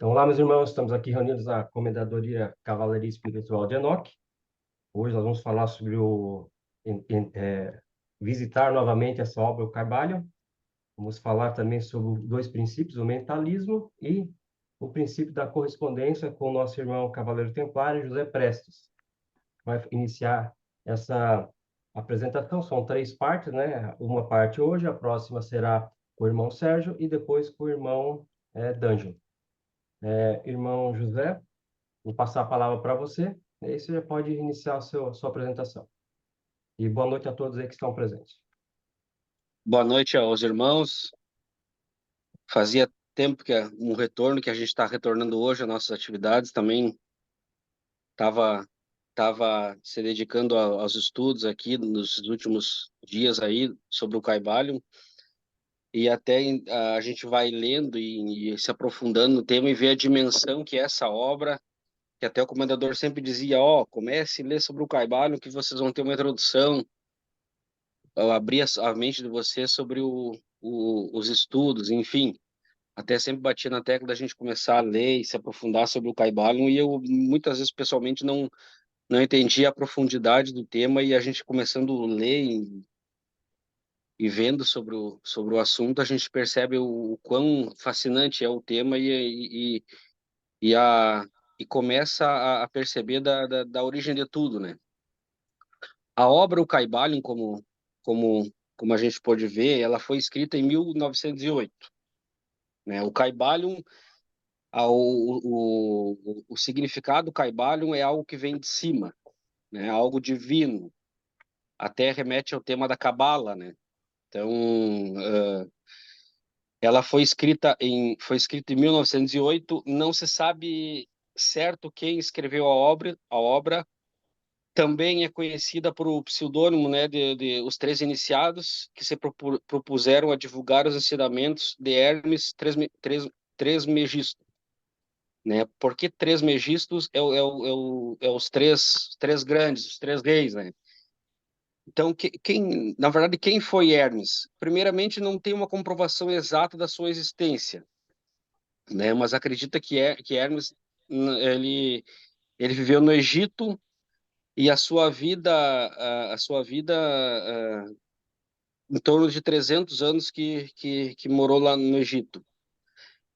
Então, olá, meus irmãos, estamos aqui reunidos na Comendadoria Cavalaria Espiritual de Enoque. Hoje nós vamos falar sobre visitar novamente essa obra, o Carvalho. Vamos falar também sobre dois princípios, o mentalismo e o princípio da correspondência com o nosso irmão Cavaleiro Templário, José Prestes. Vai iniciar essa apresentação, são três partes, né? Uma parte hoje, a próxima será com o irmão Sérgio e depois com o irmão D'Angelo. Irmão José, vou passar a palavra para você, e aí você já pode iniciar sua apresentação. E boa noite a todos aí que estão presentes. Boa noite aos irmãos. Fazia tempo que um retorno que a gente está retornando hoje às nossas atividades. Também estava se dedicando aos estudos aqui nos últimos dias aí sobre o Caibalion, e até a gente vai lendo e se aprofundando no tema e ver a dimensão que é essa obra, que até o comendador sempre dizia, comece a ler sobre o Caibalion que vocês vão ter uma introdução, abrir a mente de vocês sobre os estudos, enfim. Até sempre batia na tecla da gente começar a ler e se aprofundar sobre o Caibalion, e eu muitas vezes pessoalmente não entendia a profundidade do tema, e a gente começando a ler e vendo sobre o assunto, a gente percebe o quão fascinante é o tema e, a, e começa a perceber da origem de tudo, né? A obra O Caibalion, como a gente pode ver, ela foi escrita em 1908, né? O Caibalion, o significado do Caibalion é algo que vem de cima, né? Algo divino. Até remete ao tema da Cabala, né? Então, ela foi escrita em 1908. Não se sabe certo quem escreveu a obra. A obra também é conhecida por o pseudônimo, né, de os três iniciados, que se propuseram a divulgar os ensinamentos de Hermes Trismegisto, né? Porque Trismegistos é os três grandes, os três reis, né? Então, na verdade, quem foi Hermes? Primeiramente, não tem uma comprovação exata da sua existência, né? Mas acredita que Hermes, ele viveu no Egito, e a sua vida em torno de 300 anos que morou lá no Egito.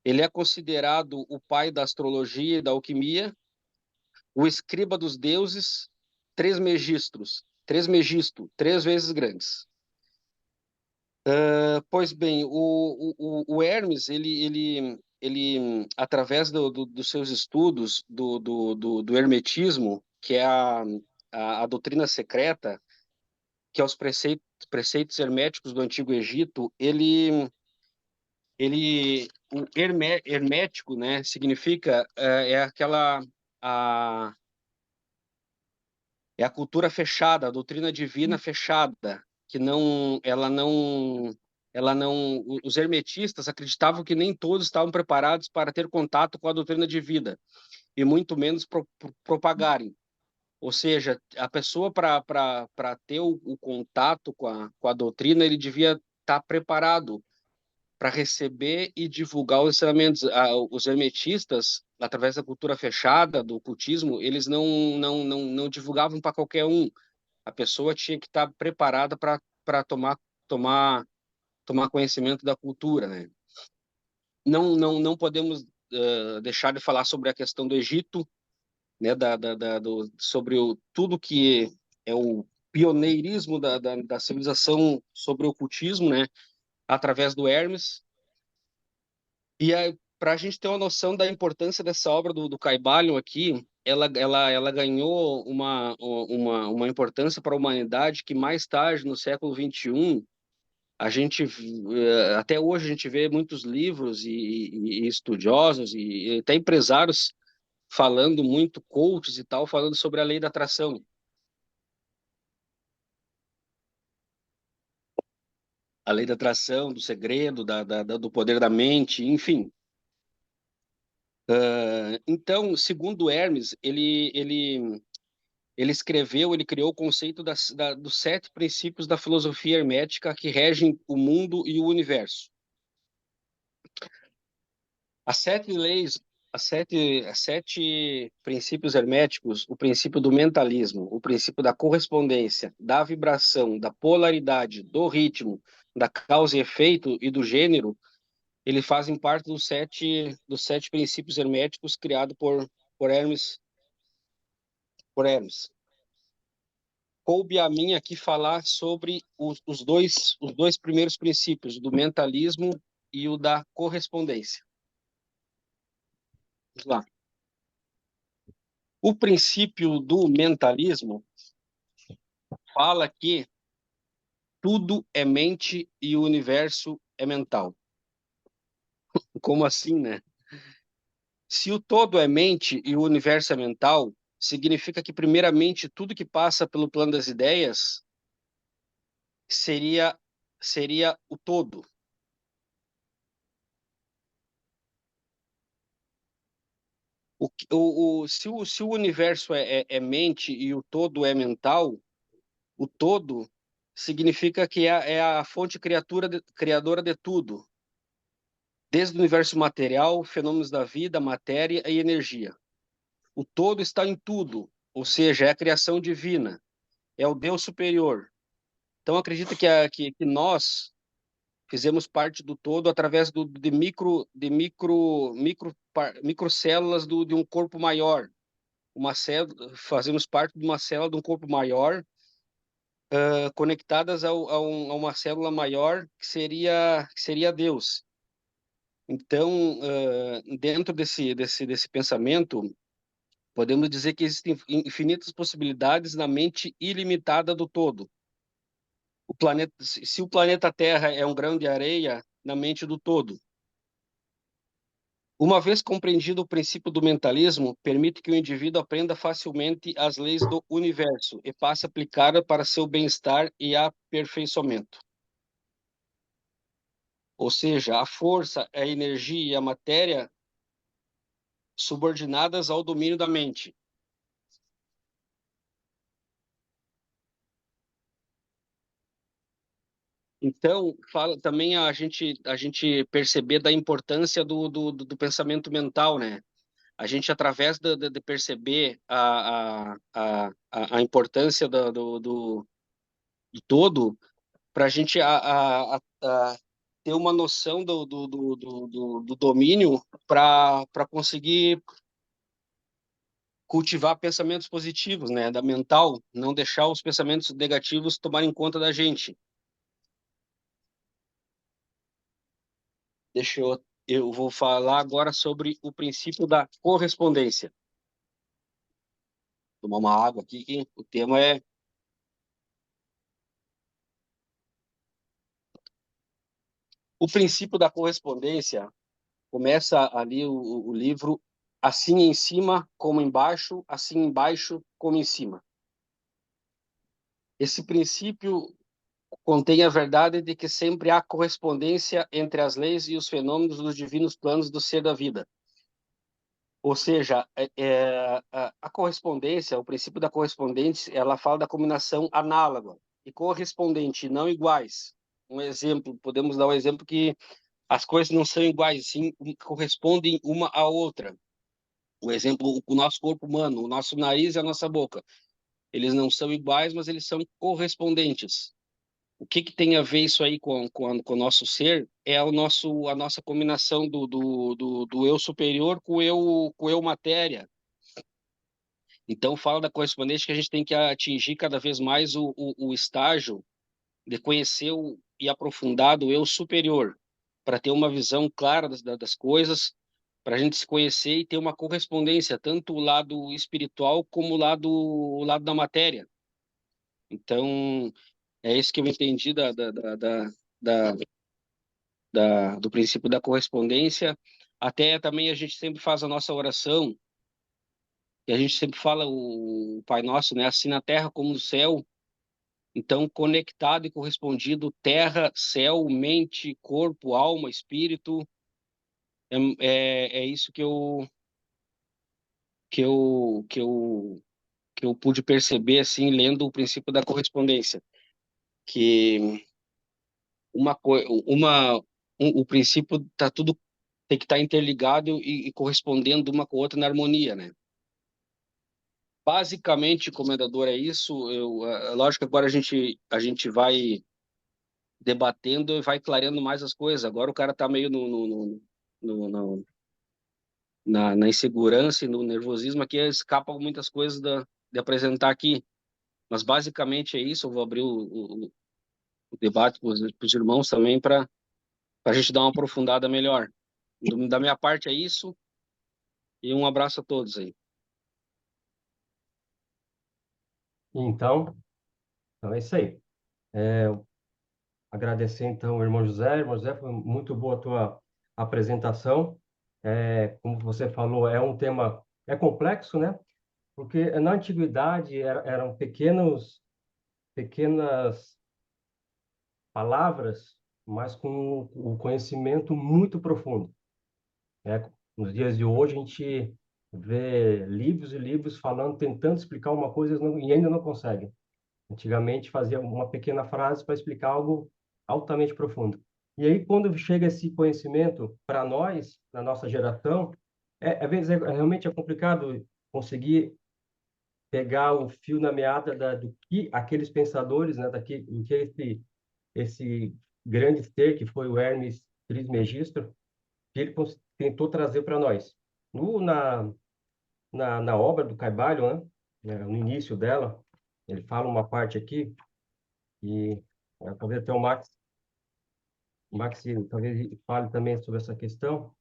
Ele é considerado o pai da astrologia e da alquimia, o escriba dos deuses, três vezes grandes. Pois bem, o Hermes, ele através dos seus estudos do hermetismo, que é a doutrina secreta, que é os preceitos herméticos do Antigo Egito, o hermético, né, significa, a, é a cultura fechada, a doutrina divina fechada, que os hermetistas acreditavam que nem todos estavam preparados para ter contato com a doutrina divina, e muito menos propagarem. Ou seja, a pessoa, para ter o contato com a doutrina, ele devia estar preparado para receber e divulgar os ensinamentos. Os hermetistas, através da cultura fechada, do cultismo, eles não divulgavam para qualquer um. A pessoa tinha que estar preparada para tomar conhecimento da cultura, né? Não podemos deixar de falar sobre a questão do Egito, né? Sobre tudo que é o pioneirismo da civilização sobre o ocultismo, né? Através do Hermes. E para a gente ter uma noção da importância dessa obra do Caibalion aqui, ela ganhou uma importância para a humanidade que mais tarde, no século XXI, até hoje a gente vê muitos livros e estudiosos e até empresários falando muito, coaches e tal, falando sobre a lei da atração. A lei da atração, do segredo, do poder da mente, enfim. Então, segundo Hermes, ele criou o conceito dos 7 princípios da filosofia hermética que regem o mundo e o universo. As as sete princípios herméticos, o princípio do mentalismo, o princípio da correspondência, da vibração, da polaridade, do ritmo, da causa e efeito e do gênero, eles fazem parte dos sete princípios herméticos criados por Hermes, por Hermes. Coube a mim aqui falar sobre os dois primeiros princípios, do mentalismo e o da correspondência. Vamos lá. O princípio do mentalismo fala que tudo é mente e o universo é mental. Como assim, né? Se o todo é mente e o universo é mental, significa que, primeiramente, tudo que passa pelo plano das ideias seria o todo. Se o universo é mente e o todo é mental, o todo significa que é a fonte criadora de tudo, desde o universo material, fenômenos da vida, matéria e energia. O todo está em tudo, ou seja, é a criação divina, é o Deus superior. Então, acredita que nós fizemos parte do todo através microcélulas de um corpo maior. Fazemos parte de uma célula de um corpo maior, conectadas a uma célula maior que seria Deus. Então, dentro desse pensamento, podemos dizer que existem infinitas possibilidades na mente ilimitada do todo. Se o planeta Terra é um grão de areia na mente do todo. Uma vez compreendido o princípio do mentalismo, permite que o indivíduo aprenda facilmente as leis do universo e passe a aplicá-las para seu bem-estar e aperfeiçoamento. Ou seja, a força, a energia e a matéria subordinadas ao domínio da mente. Então, fala também a gente perceber da importância do pensamento mental, né? A gente, através de perceber a importância do todo, para a gente ter uma noção do domínio para conseguir cultivar pensamentos positivos, né? Da mental, não deixar os pensamentos negativos tomarem conta da gente. Eu vou falar agora sobre o princípio da correspondência. Tomar uma água aqui, que o tema é o princípio da correspondência. Começa ali o livro assim em cima como embaixo, assim embaixo como em cima. Esse princípio contém a verdade de que sempre há correspondência entre as leis e os fenômenos dos divinos planos do ser da vida. Ou seja, a correspondência, o princípio da correspondência, ela fala da combinação análoga e correspondente, não iguais. Um exemplo, podemos dar um exemplo que as coisas não são iguais, sim, correspondem uma à outra. O exemplo, o nosso corpo humano, o nosso nariz e a nossa boca. Eles não são iguais, mas eles são correspondentes. O que tem a ver isso aí com o nosso ser? É a nossa combinação do eu superior com o eu matéria. Então, fala da correspondência que a gente tem que atingir cada vez mais o estágio de conhecer e aprofundar do eu superior, para ter uma visão clara das coisas, para a gente se conhecer e ter uma correspondência, tanto o lado espiritual como o lado da matéria. Então, é isso que eu entendi da, do princípio da correspondência. Até também a gente sempre faz a nossa oração, e a gente sempre fala o Pai Nosso, né? Assim na terra como no céu. Então, conectado e correspondido, terra, céu, mente, corpo, alma, espírito, é isso que eu, que eu, que eu pude perceber, assim, lendo o princípio da correspondência, que uma, co- uma, o princípio está tudo tem que estar interligado e correspondendo uma com a outra na harmonia, né? Basicamente, comendador, é isso. Lógico que agora a gente vai debatendo e vai clareando mais as coisas. Agora o cara tá meio no- na insegurança e no nervosismo aqui, escapa muitas coisas de apresentar aqui. Mas basicamente é isso. Eu vou abrir o debate com os irmãos também para a gente dar uma aprofundada melhor. Da minha parte é isso. E um abraço a todos aí. Então é isso aí. Agradecer, então, o irmão José. Irmão José, foi muito boa a tua apresentação. Como você falou, é um tema, é complexo, né? Porque na antiguidade eram pequenas palavras, mas com o conhecimento muito profundo, né? Nos dias de hoje, a gente vê livros e livros falando, tentando explicar uma coisa e ainda não conseguem. Antigamente fazia uma pequena frase para explicar algo altamente profundo. E aí, quando chega esse conhecimento para nós, na nossa geração, às vezes realmente é complicado conseguir pegar o fio na meada do que aqueles pensadores, né, do que esse grande ser que foi o Hermes Trismegisto, que ele tentou trazer para nós. No, na, na obra do Caibalion, no início dela, ele fala uma parte aqui e talvez até o Max talvez ele fale também sobre essa questão.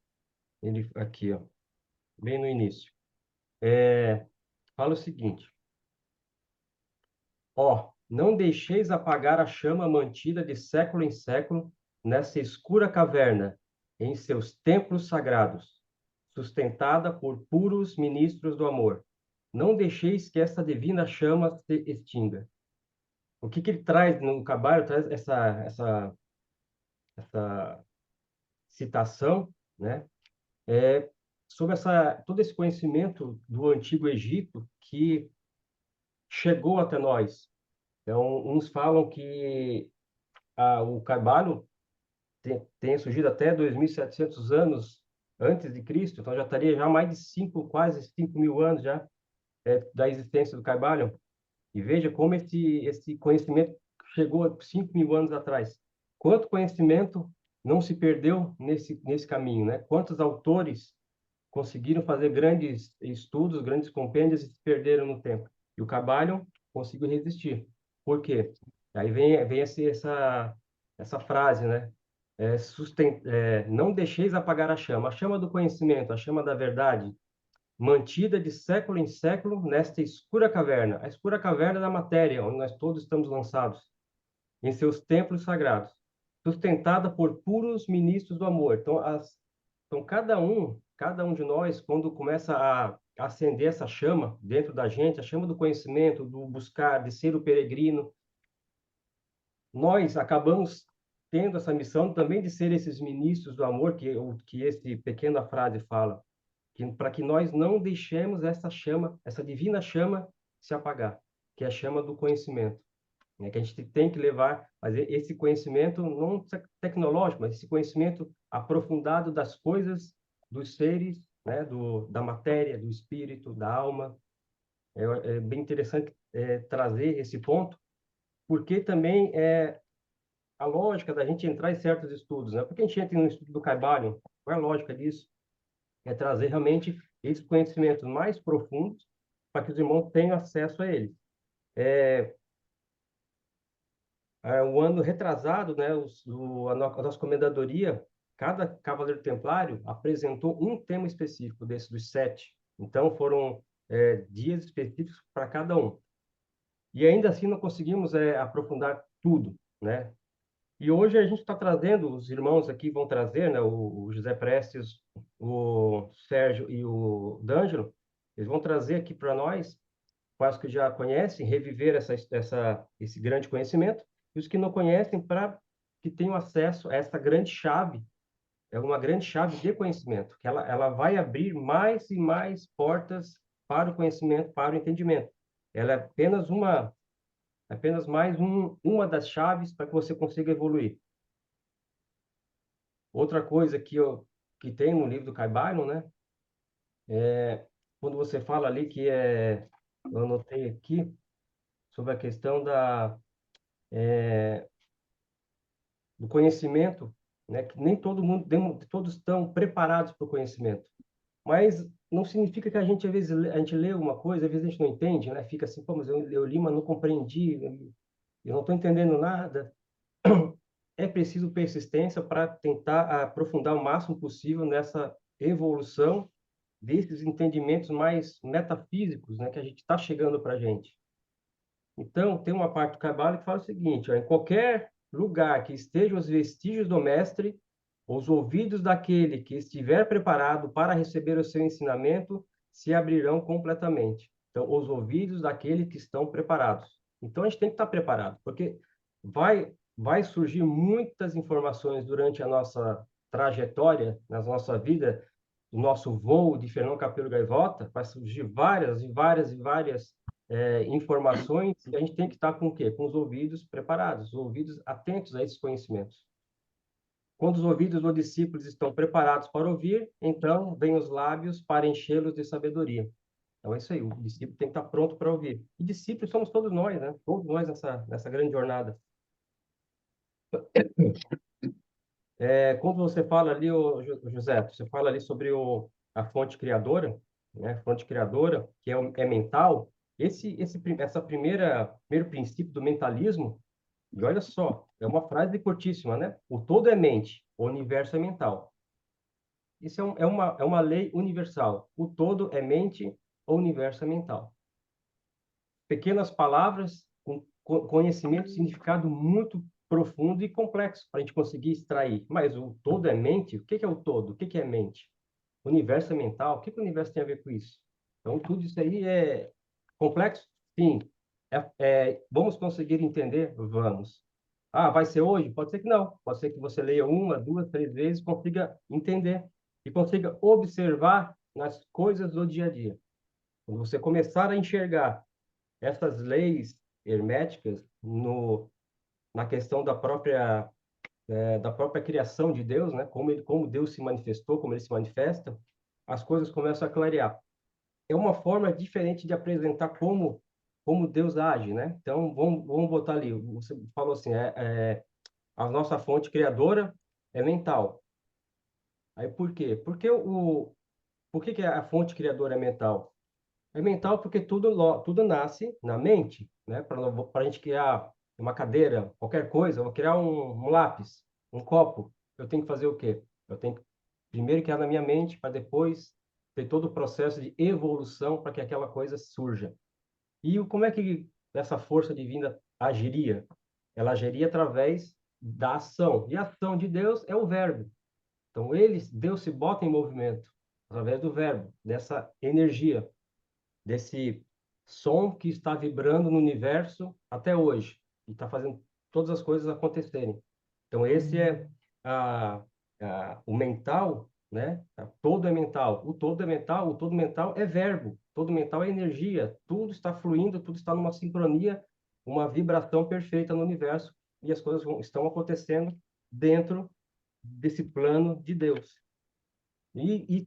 Ele aqui, ó, bem no início. Fala o seguinte: ó, não deixeis apagar a chama mantida de século em século nessa escura caverna, em seus templos sagrados, sustentada por puros ministros do amor. Não deixeis que essa divina chama se extinga. O que ele traz no Caballo, traz essa citação, né? Sobre todo esse conhecimento do Antigo Egito que chegou até nós. Então, uns falam que o Carvalho tem surgido até 2.700 anos antes de Cristo, então já estaria já mais de quase 5.000 anos já da existência do Carvalho. E veja como esse conhecimento chegou 5.000 anos atrás. Quanto conhecimento não se perdeu nesse caminho, né? Quantos autores conseguiram fazer grandes estudos, grandes compêndios e se perderam no tempo. E o Cabalho conseguiu resistir. Por quê? Aí vem essa frase, né? Não deixeis apagar a chama do conhecimento, a chama da verdade, mantida de século em século nesta escura caverna, a escura caverna da matéria, onde nós todos estamos lançados, em seus templos sagrados, sustentada por puros ministros do amor. Então cada um de nós, quando começa a acender essa chama dentro da gente, a chama do conhecimento, do buscar, de ser o peregrino, nós acabamos tendo essa missão também de ser esses ministros do amor que esse pequena frase fala, para que nós não deixemos essa chama, essa divina chama se apagar, que é a chama do conhecimento, né? Que a gente tem que levar, fazer esse conhecimento não tecnológico, mas esse conhecimento aprofundado das coisas, dos seres, né? Da matéria, do espírito, da alma. É bem interessante trazer esse ponto, porque também a lógica da gente entrar em certos estudos, né? Porque a gente entra no estudo do Caibalion, qual é a lógica disso? É trazer realmente esses conhecimentos mais profundos para que os irmãos tenham acesso a eles. O ano retrasado, né, a nossa comendadoria, cada cavaleiro templário apresentou um tema específico desses dos 7. Então, foram dias específicos para cada um. E ainda assim não conseguimos aprofundar tudo, né? E hoje a gente está trazendo, os irmãos aqui vão trazer, né, o José Prestes, o Sérgio e o D'Angelo, eles vão trazer aqui para nós, quase que já conhecem, reviver esse grande conhecimento, e os que não conhecem, para que tenham acesso a essa grande chave, é uma grande chave de conhecimento, que ela vai abrir mais e mais portas para o conhecimento, para o entendimento. Ela é apenas mais uma das chaves para que você consiga evoluir. Outra coisa que que tem no livro do Caibalion, né? Quando você fala ali eu anotei aqui sobre a questão do conhecimento, né? Que nem todo mundo, todos estão preparados para o conhecimento. Mas não significa que a gente, às vezes, a gente lê alguma coisa, às vezes a gente não entende, né? Fica assim, pô, mas eu li, mas não compreendi, eu não estou entendendo nada. É preciso persistência para tentar aprofundar o máximo possível nessa evolução desses entendimentos mais metafísicos, né, que a gente está chegando para a gente. Então, tem uma parte do Cabala que fala o seguinte: ó, em qualquer lugar que estejam os vestígios do mestre, os ouvidos daquele que estiver preparado para receber o seu ensinamento se abrirão completamente. Então, os ouvidos daquele que estão preparados. Então, a gente tem que estar preparado, porque vai surgir muitas informações durante a nossa trajetória, na nossa vida, o nosso voo de Fernão Capelo Gaivota, vai surgir várias e várias e várias informações, e a gente tem que estar com o quê? Com os ouvidos preparados, os ouvidos atentos a esses conhecimentos. Quando os ouvidos do discípulo estão preparados para ouvir, então vêm os lábios para enchê-los de sabedoria. Então é isso aí, o discípulo tem que estar pronto para ouvir. E discípulos somos todos nós, né? Todos nós nessa grande jornada. Quando você fala ali, José, você fala ali sobre a fonte criadora, né? A fonte criadora, que é mental. Essa primeiro princípio do mentalismo, e olha só, é uma frase curtíssima, né? O todo é mente, o universo é mental. Isso é uma lei universal. O todo é mente, o universo é mental. Pequenas palavras com conhecimento, significado muito profundo e complexo para a gente conseguir extrair. Mas o todo é mente? O que é o todo? O que é mente? O universo é mental? O que o universo tem a ver com isso? Então, tudo isso aí é complexo? Sim. Vamos conseguir entender? Vamos. Ah, vai ser hoje? Pode ser que não. Pode ser que você leia uma, duas, três vezes, consiga entender e consiga observar nas coisas do dia a dia. Quando você começar a enxergar essas leis herméticas na questão da própria criação de Deus, né? Como Deus se manifestou, como ele se manifesta, as coisas começam a clarear. É uma forma diferente de apresentar como Deus age, né? Então, vamos botar ali. Você falou assim, a nossa fonte criadora é mental. Aí por quê? Por que que a fonte criadora é mental? É mental porque tudo nasce na mente, né? Para a gente criar uma cadeira, qualquer coisa, eu vou criar um lápis, um copo, eu tenho que fazer o quê? Eu tenho que primeiro criar na minha mente, para depois ter todo o processo de evolução para que aquela coisa surja. E como é que essa força divina agiria? Ela agiria através da ação. E a ação de Deus é o verbo. Então, Deus se bota em movimento através do verbo, dessa energia, desse som que está vibrando no universo até hoje e está fazendo todas as coisas acontecerem. Então, esse é a, o mental, né? Todo é mental. O todo é mental, o todo mental é verbo, todo mental é energia, tudo está fluindo, tudo está numa sincronia, uma vibração perfeita no universo e as coisas estão acontecendo dentro desse plano de Deus. E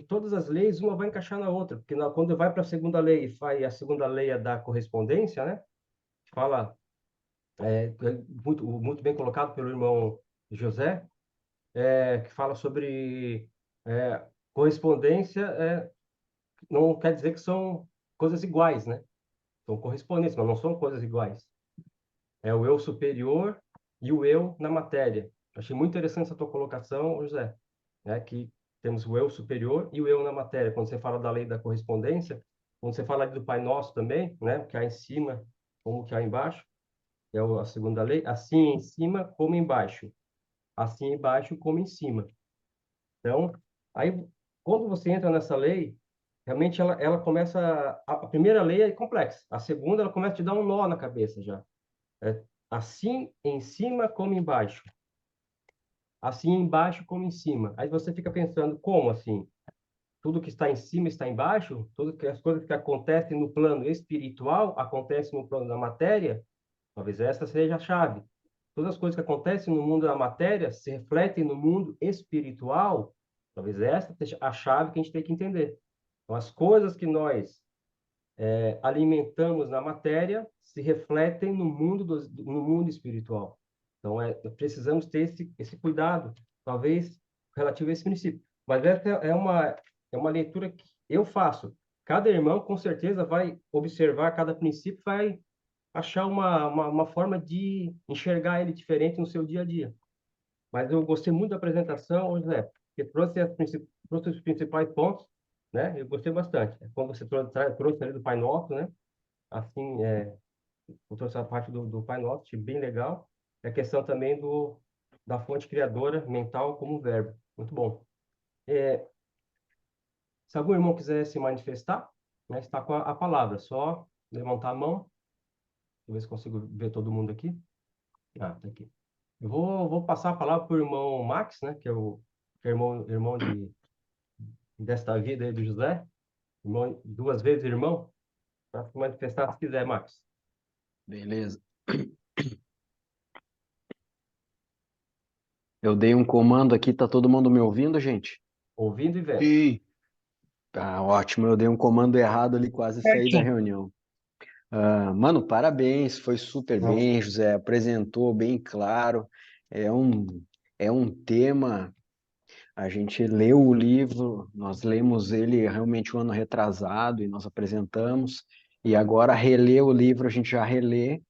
todas as leis, uma vai encaixar na outra, porque quando vai para a segunda lei, e a segunda lei é da correspondência, né? Fala, muito bem colocado pelo irmão José, que fala sobre correspondência, não quer dizer que são coisas iguais, né? São correspondências, mas não são coisas iguais. É o eu superior e o eu na matéria. Achei muito interessante essa tua colocação, José, né? Que temos o eu superior e o eu na matéria. Quando você fala da lei da correspondência, quando você fala do Pai Nosso também, né? Que há em cima como que há embaixo, é a segunda lei, assim em cima como embaixo, assim embaixo como em cima. Então, aí quando você entra nessa lei, realmente ela começa, a primeira lei é complexa, a segunda ela começa a te dar um nó na cabeça já. É, assim em cima como embaixo, assim embaixo como em cima. Aí você fica pensando, como assim? Tudo que está em cima está embaixo? Tudo que as coisas que acontecem no plano espiritual acontecem no plano da matéria? Talvez essa seja a chave. Todas as coisas que acontecem no mundo da matéria se refletem no mundo espiritual. Talvez essa seja a chave que a gente tem que entender. Então, as coisas que nós alimentamos na matéria se refletem no mundo espiritual. Então, precisamos ter esse cuidado, talvez relativo a esse princípio. Mas essa é uma leitura que eu faço. Cada irmão, com certeza, vai observar cada princípio, vai achar uma forma de enxergar ele diferente no seu dia a dia. Mas eu gostei muito da apresentação, José, porque trouxe os principais pontos, né? Eu gostei bastante. Como você trouxe ali do Pai Nosso, né? Assim, eu trouxe a parte do Pai Nosso, achei bem legal. E a questão também da fonte criadora mental como verbo. Muito bom. Se algum irmão quiser se manifestar, né, está com a palavra, só levantar a mão. Deixa eu ver se consigo ver todo mundo aqui. Ah, tá aqui. Eu vou passar a palavra para o irmão Max, né, que é irmão desta vida aí do José, irmão, duas vezes irmão, para se manifestar se quiser, Max. Beleza. Eu dei um comando aqui, tá todo mundo me ouvindo, gente? Ouvindo e vendo. Sim, Tá ótimo, eu dei um comando errado ali, quase saí da certinho. reunião. Mano, parabéns, foi super bem, José, apresentou bem claro. É um, é um tema, a gente leu o livro, nós lemos ele realmente um ano retrasado e nós apresentamos, e agora reler o livro, a gente já relê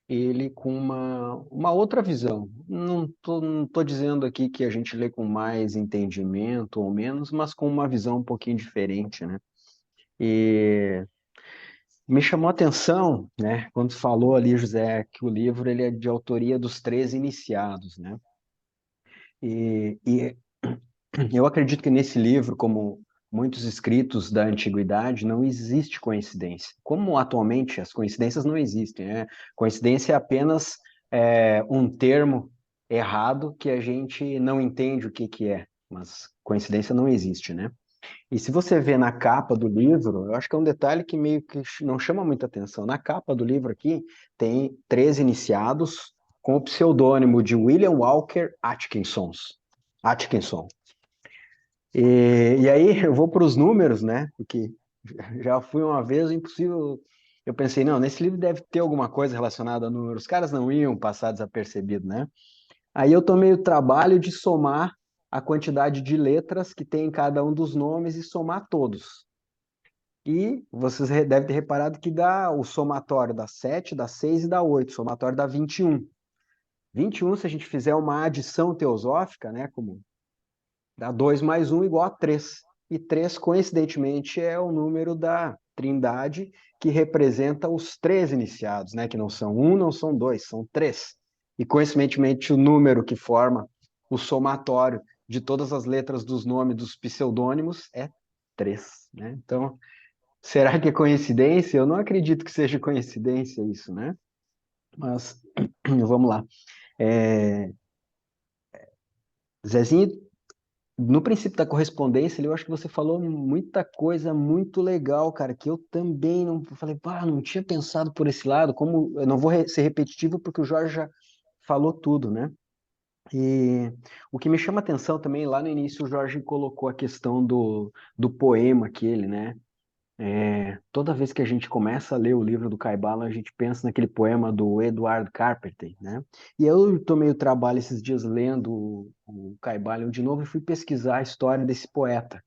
ele com uma outra visão. Não tô dizendo aqui que a gente lê com mais entendimento ou menos, mas com uma visão um pouquinho diferente, né? E me chamou a atenção, né, quando falou ali, José, que o livro ele é de autoria dos três iniciados, né? E eu acredito que nesse livro, como muitos escritos da antiguidade, não existe coincidência. Como atualmente as coincidências não existem, né? Coincidência é apenas um termo errado que a gente não entende o que que é, mas coincidência não existe, né? E se você vê na capa do livro, eu acho que é um detalhe que meio que não chama muita atenção. Na capa do livro aqui tem três iniciados com o pseudônimo de William Walker Atkinson. Atkinson. E aí eu vou para os números, né? Porque já fui uma vez impossível. Eu pensei, não, nesse livro deve ter alguma coisa relacionada a números. Os caras não iam passar desapercebido, né? Aí eu tomei o trabalho de somar a quantidade de letras que tem em cada um dos nomes e somar todos. E vocês devem ter reparado que dá o somatório dá 7, dá 6 e dá 8. O somatório dá 21. 21, se a gente fizer uma adição teosófica, né, como dá 2 mais 1 igual a 3. E 3, coincidentemente, é o número da trindade que representa os três iniciados, né? Que não são um, não são dois, são três. E coincidentemente o número que forma o somatório de todas as letras dos nomes dos pseudônimos é 3, né? Então, será que é coincidência? Eu não acredito que seja coincidência isso, né? Mas vamos lá. Zezinho, no princípio da correspondência, eu acho que você falou muita coisa muito legal, cara, que eu também não falei, pá, não tinha pensado por esse lado, como eu não vou ser repetitivo porque o Jorge já falou tudo, né? E o que me chama atenção também, lá no início, o Jorge colocou a questão do poema aquele, né? Toda vez que a gente começa a ler o livro do Caibala, a gente pensa naquele poema do Edward Carpenter, né? E eu tomei o trabalho esses dias lendo o Caibala de novo e fui pesquisar a história desse poeta.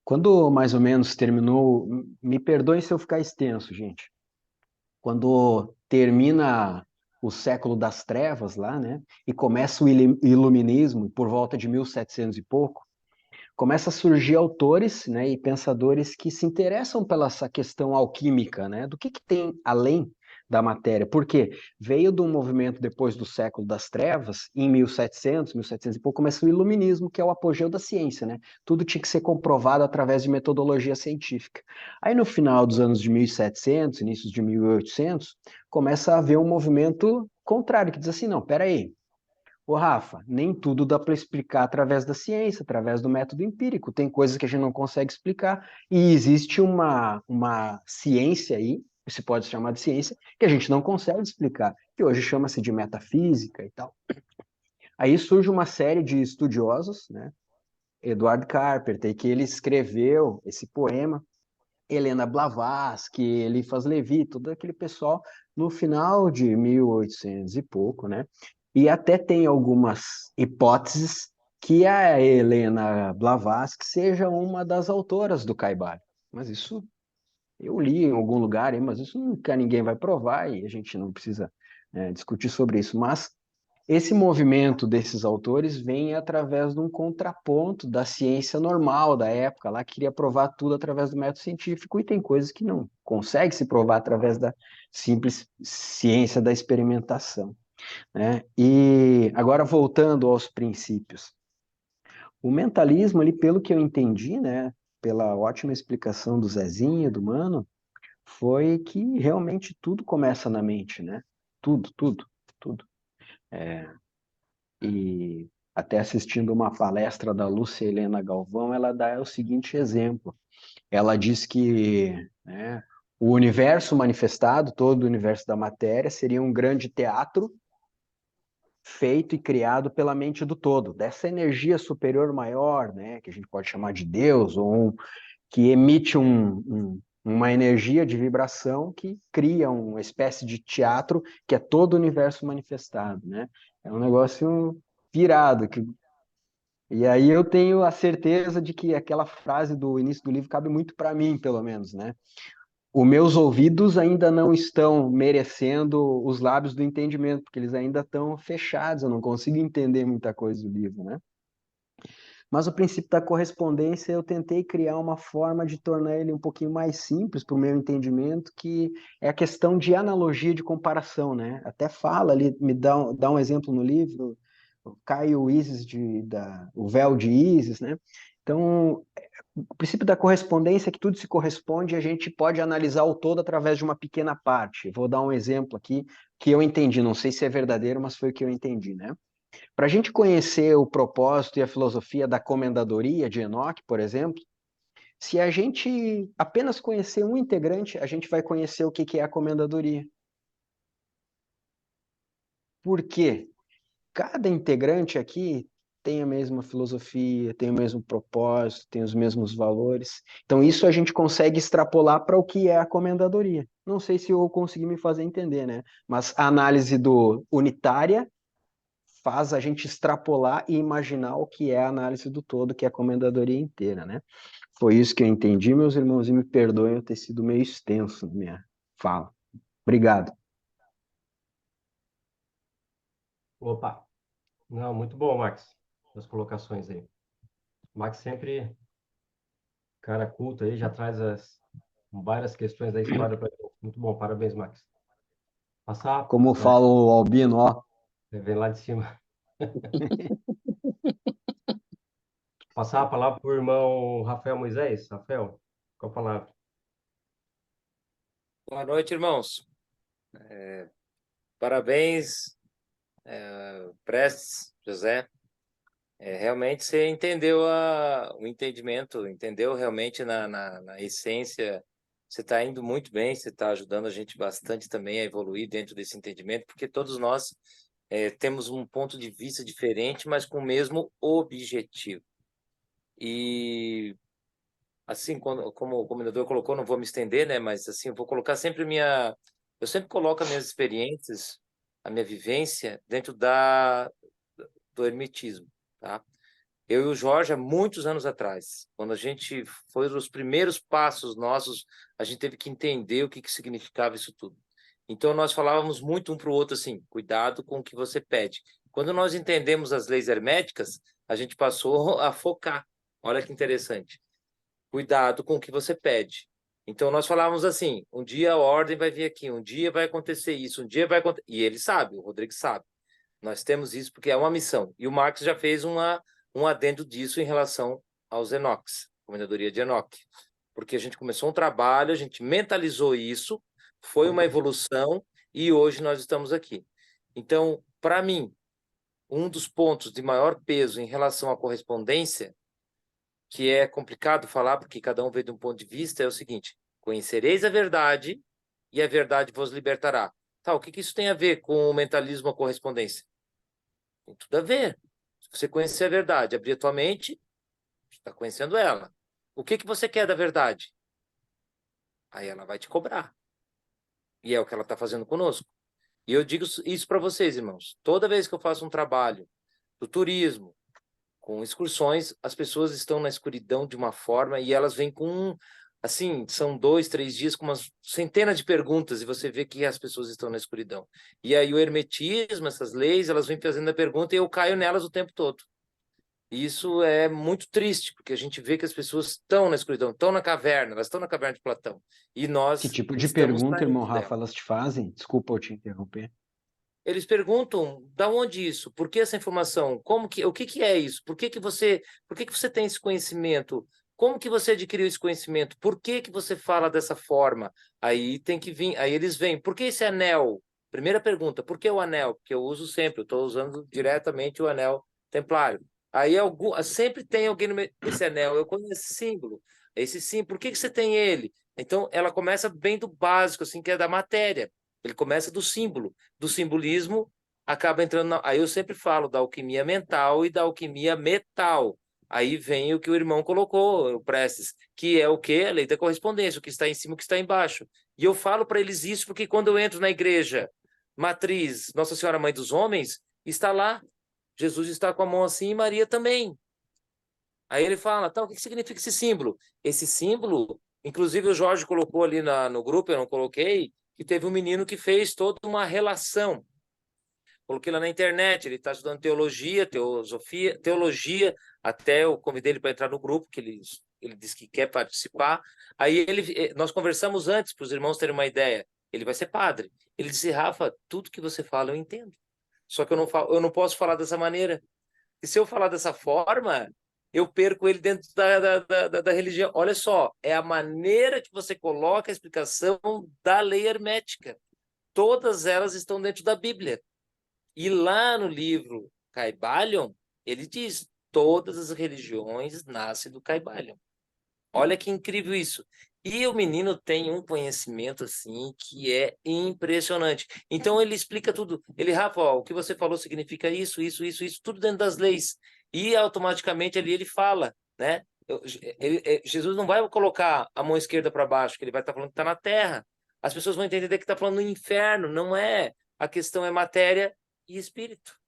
Quando mais ou menos terminou, me perdoem se eu ficar extenso, gente. Quando termina o século das trevas lá, né? E começa o iluminismo por volta de 1700 e pouco, começa a surgir autores, né, e pensadores que se interessam pela essa questão alquímica, né, do que tem além da matéria, porque veio de um movimento depois do século das trevas, em 1700, 1700 e pouco, começa o iluminismo, que é o apogeu da ciência, né, tudo tinha que ser comprovado através de metodologia científica. Aí no final dos anos de 1700, inícios de 1800, começa a haver um movimento contrário, que diz assim, não, peraí, ô, Rafa, nem tudo dá para explicar através da ciência, através do método empírico. Tem coisas que a gente não consegue explicar. E existe uma ciência aí, que se pode chamar de ciência, que a gente não consegue explicar, que hoje chama-se de metafísica e tal. Aí surge uma série de estudiosos, né? Eduard Carpenter, que ele escreveu esse poema, Helena Blavatsky, Eliphas Levi, todo aquele pessoal no final de 1800 e pouco, né? E até tem algumas hipóteses que a Helena Blavatsky seja uma das autoras do Caibalion. Mas isso eu li em algum lugar, mas isso nunca ninguém vai provar e a gente não precisa discutir sobre isso. Mas esse movimento desses autores vem através de um contraponto da ciência normal da época, lá que queria provar tudo através do método científico, e tem coisas que não consegue se provar através da simples ciência da experimentação, né? E agora voltando aos princípios. O mentalismo, ali, pelo que eu entendi, né, pela ótima explicação do Zezinho, do Mano, foi que realmente tudo começa na mente, né? Tudo, tudo, tudo. E até assistindo uma palestra da Lúcia Helena Galvão, ela dá o seguinte exemplo. Ela diz que, né, o universo manifestado, todo o universo da matéria, seria um grande teatro feito e criado pela mente do todo, dessa energia superior maior, né, que a gente pode chamar de Deus, ou que emite uma energia de vibração que cria uma espécie de teatro que é todo o universo manifestado, né? É um negócio virado. E aí eu tenho a certeza de que aquela frase do início do livro cabe muito para mim, pelo menos, né? Os meus ouvidos ainda não estão merecendo os lábios do entendimento, porque eles ainda estão fechados, eu não consigo entender muita coisa do livro, né? Mas o princípio da correspondência, eu tentei criar uma forma de tornar ele um pouquinho mais simples para o meu entendimento, que é a questão de analogia de comparação, né? Até fala ali, dá um exemplo no livro, cai o Ísis o véu de Ísis, né? Então, o princípio da correspondência é que tudo se corresponde e a gente pode analisar o todo através de uma pequena parte. Vou dar um exemplo aqui que eu entendi, não sei se é verdadeiro, mas foi o que eu entendi, né? Para a gente conhecer o propósito e a filosofia da comendadoria de Enoque, por exemplo, se a gente apenas conhecer um integrante, a gente vai conhecer o que é a comendadoria. Por quê? Cada integrante aqui tem a mesma filosofia, tem o mesmo propósito, tem os mesmos valores. Então, isso a gente consegue extrapolar para o que é a comendadoria. Não sei se eu consegui me fazer entender, né? Mas a análise do unitária faz a gente extrapolar e imaginar o que é a análise do todo, que é a comendadoria inteira, né? Foi isso que eu entendi, meus irmãos, e me perdoem eu ter sido meio extenso na minha fala. Obrigado. Opa! Não, muito bom, Max, as colocações aí. Max sempre, cara culto aí, já traz várias questões da história para gente. Muito bom, parabéns, Max. Passar, Como fala o Albino, ó, vem lá de cima. Passar a palavra para o irmão Rafael Moisés. Rafael, qual a palavra? Boa noite, irmãos. Parabéns, Prestes, José. Realmente você entendeu o entendimento, entendeu realmente na essência. Você está indo muito bem, você está ajudando a gente bastante também a evoluir dentro desse entendimento, porque todos nós temos um ponto de vista diferente, mas com o mesmo objetivo. E assim, como o comendador colocou, não vou me estender, né? Mas assim, eu vou colocar sempre eu sempre coloco as minhas experiências, a minha vivência dentro do hermetismo, tá? Eu e o Jorge, há muitos anos atrás, quando a gente foi os primeiros passos nossos, a gente teve que entender o que significava isso tudo. Então, nós falávamos muito um para o outro assim, cuidado com o que você pede. Quando nós entendemos as leis herméticas, a gente passou a focar. Olha que interessante. Cuidado com o que você pede. Então, nós falávamos assim, um dia a ordem vai vir aqui, um dia vai acontecer isso, um dia vai acontecer... E ele sabe, o Rodrigo sabe. Nós temos isso porque é uma missão. E o Marcos já fez um adendo disso em relação aos Enoques, Comendadoria de Enoque. Porque a gente começou um trabalho, a gente mentalizou isso, foi uma evolução e hoje nós estamos aqui. Então, para mim, um dos pontos de maior peso em relação à correspondência, que é complicado falar porque cada um vê de um ponto de vista, é o seguinte: conhecereis a verdade e a verdade vos libertará. Tá, o que isso tem a ver com o mentalismo, a correspondência? tudo a ver. Se você conhecer a verdade, abrir a tua mente, está conhecendo ela. O que você quer da verdade? Aí ela vai te cobrar. E é o que ela está fazendo conosco. E eu digo isso para vocês, irmãos. Toda vez que eu faço um trabalho do turismo, com excursões, as pessoas estão na escuridão de uma forma e elas vêm com, assim, são 2, 3 dias com umas centenas de perguntas e você vê que as pessoas estão na escuridão. E aí o hermetismo, essas leis, elas vêm fazendo a pergunta e eu caio nelas o tempo todo. E isso é muito triste, porque a gente vê que as pessoas estão na escuridão, estão na caverna, elas estão na caverna de Platão. E Que nós tipo de estamos pergunta, irmão saindo Rafa, dela. elas te fazem? Desculpa eu te interromper. Eles perguntam, da onde isso? Por que essa informação? O que é isso? Por que você tem esse conhecimento? Como que você adquiriu esse conhecimento? Por que você fala dessa forma? Aí tem que vir, aí eles vêm. Por que esse anel? Primeira pergunta, por que o anel? Porque eu uso sempre, eu estou usando diretamente o anel templário. Aí sempre tem alguém no meio, esse anel, eu conheço esse símbolo. Esse sim, por que você tem ele? Então ela começa bem do básico, assim, que é da matéria. Ele começa do símbolo, do simbolismo, acaba entrando Aí eu sempre falo da alquimia mental e da alquimia metal. Aí vem o que o irmão colocou, o Prestes, que é o quê? A lei da correspondência, o que está em cima, o que está embaixo. E eu falo para eles isso porque quando eu entro na igreja matriz Nossa Senhora Mãe dos Homens, está lá. Jesus está com a mão assim e Maria também. Aí ele fala, tá, o que significa esse símbolo? Esse símbolo, inclusive o Jorge colocou ali no grupo, eu não coloquei, que teve um menino que fez toda uma relação. Coloquei lá na internet, ele está estudando teologia, teologia, até eu convidei ele para entrar no grupo, que ele disse que quer participar. Aí nós conversamos antes, para os irmãos terem uma ideia. Ele vai ser padre. Ele disse, Rafa, tudo que você fala eu entendo. Só que eu não posso falar dessa maneira. E se eu falar dessa forma, eu perco ele dentro da religião. Olha só, é a maneira que você coloca a explicação da lei hermética. Todas elas estão dentro da Bíblia. E lá no livro Caibalion, ele diz: todas as religiões nascem do Caibalion. Olha que incrível isso. E o menino tem um conhecimento assim que é impressionante. Então ele explica tudo. Ele, Rafa, ó, o que você falou significa isso, tudo dentro das leis. E automaticamente ali ele fala, né? Jesus não vai colocar a mão esquerda para baixo, que ele vai estar falando que está na terra. As pessoas vão entender que está falando no inferno, não é. A questão é matéria e espírito.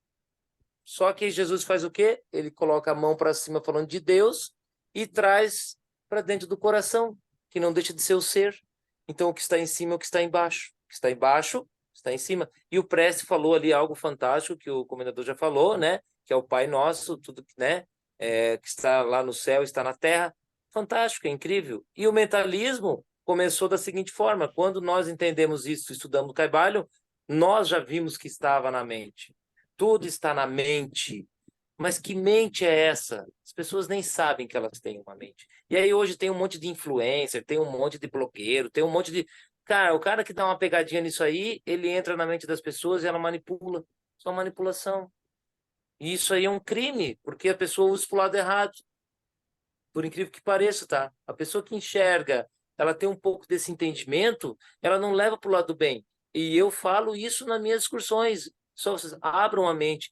Só que Jesus faz o quê? Ele coloca a mão para cima falando de Deus e traz para dentro do coração, que não deixa de ser o ser. Então, o que está em cima é o que está embaixo. O que está embaixo está em cima. E o Preste falou ali algo fantástico, que o comendador já falou, né? Que é o Pai Nosso, tudo, né? Que está lá no céu, está na terra. Fantástico, é incrível. E o mentalismo começou da seguinte forma: quando nós entendemos isso, estudamos o Caibalion, nós já vimos que estava na mente. Tudo está na mente. Mas que mente é essa? As pessoas nem sabem que elas têm uma mente. E aí hoje tem um monte de influencer, tem um monte de blogueiro, tem um monte de... Cara, o cara que dá uma pegadinha nisso aí, ele entra na mente das pessoas e ela manipula. Só manipulação. E isso aí é um crime, porque a pessoa usa pro lado errado. Por incrível que pareça, tá? A pessoa que enxerga, ela tem um pouco desse entendimento, ela não leva pro lado do bem. E eu falo isso nas minhas excursões. Só vocês abram a mente,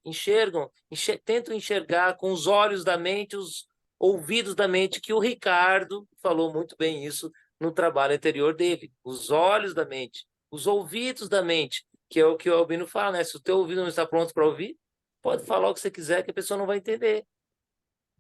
tentam enxergar com os olhos da mente, os ouvidos da mente, que o Ricardo falou muito bem isso no trabalho anterior dele. Os olhos da mente, os ouvidos da mente, que é o que o Albino fala, né? Se o teu ouvido não está pronto para ouvir, pode falar o que você quiser, que a pessoa não vai entender.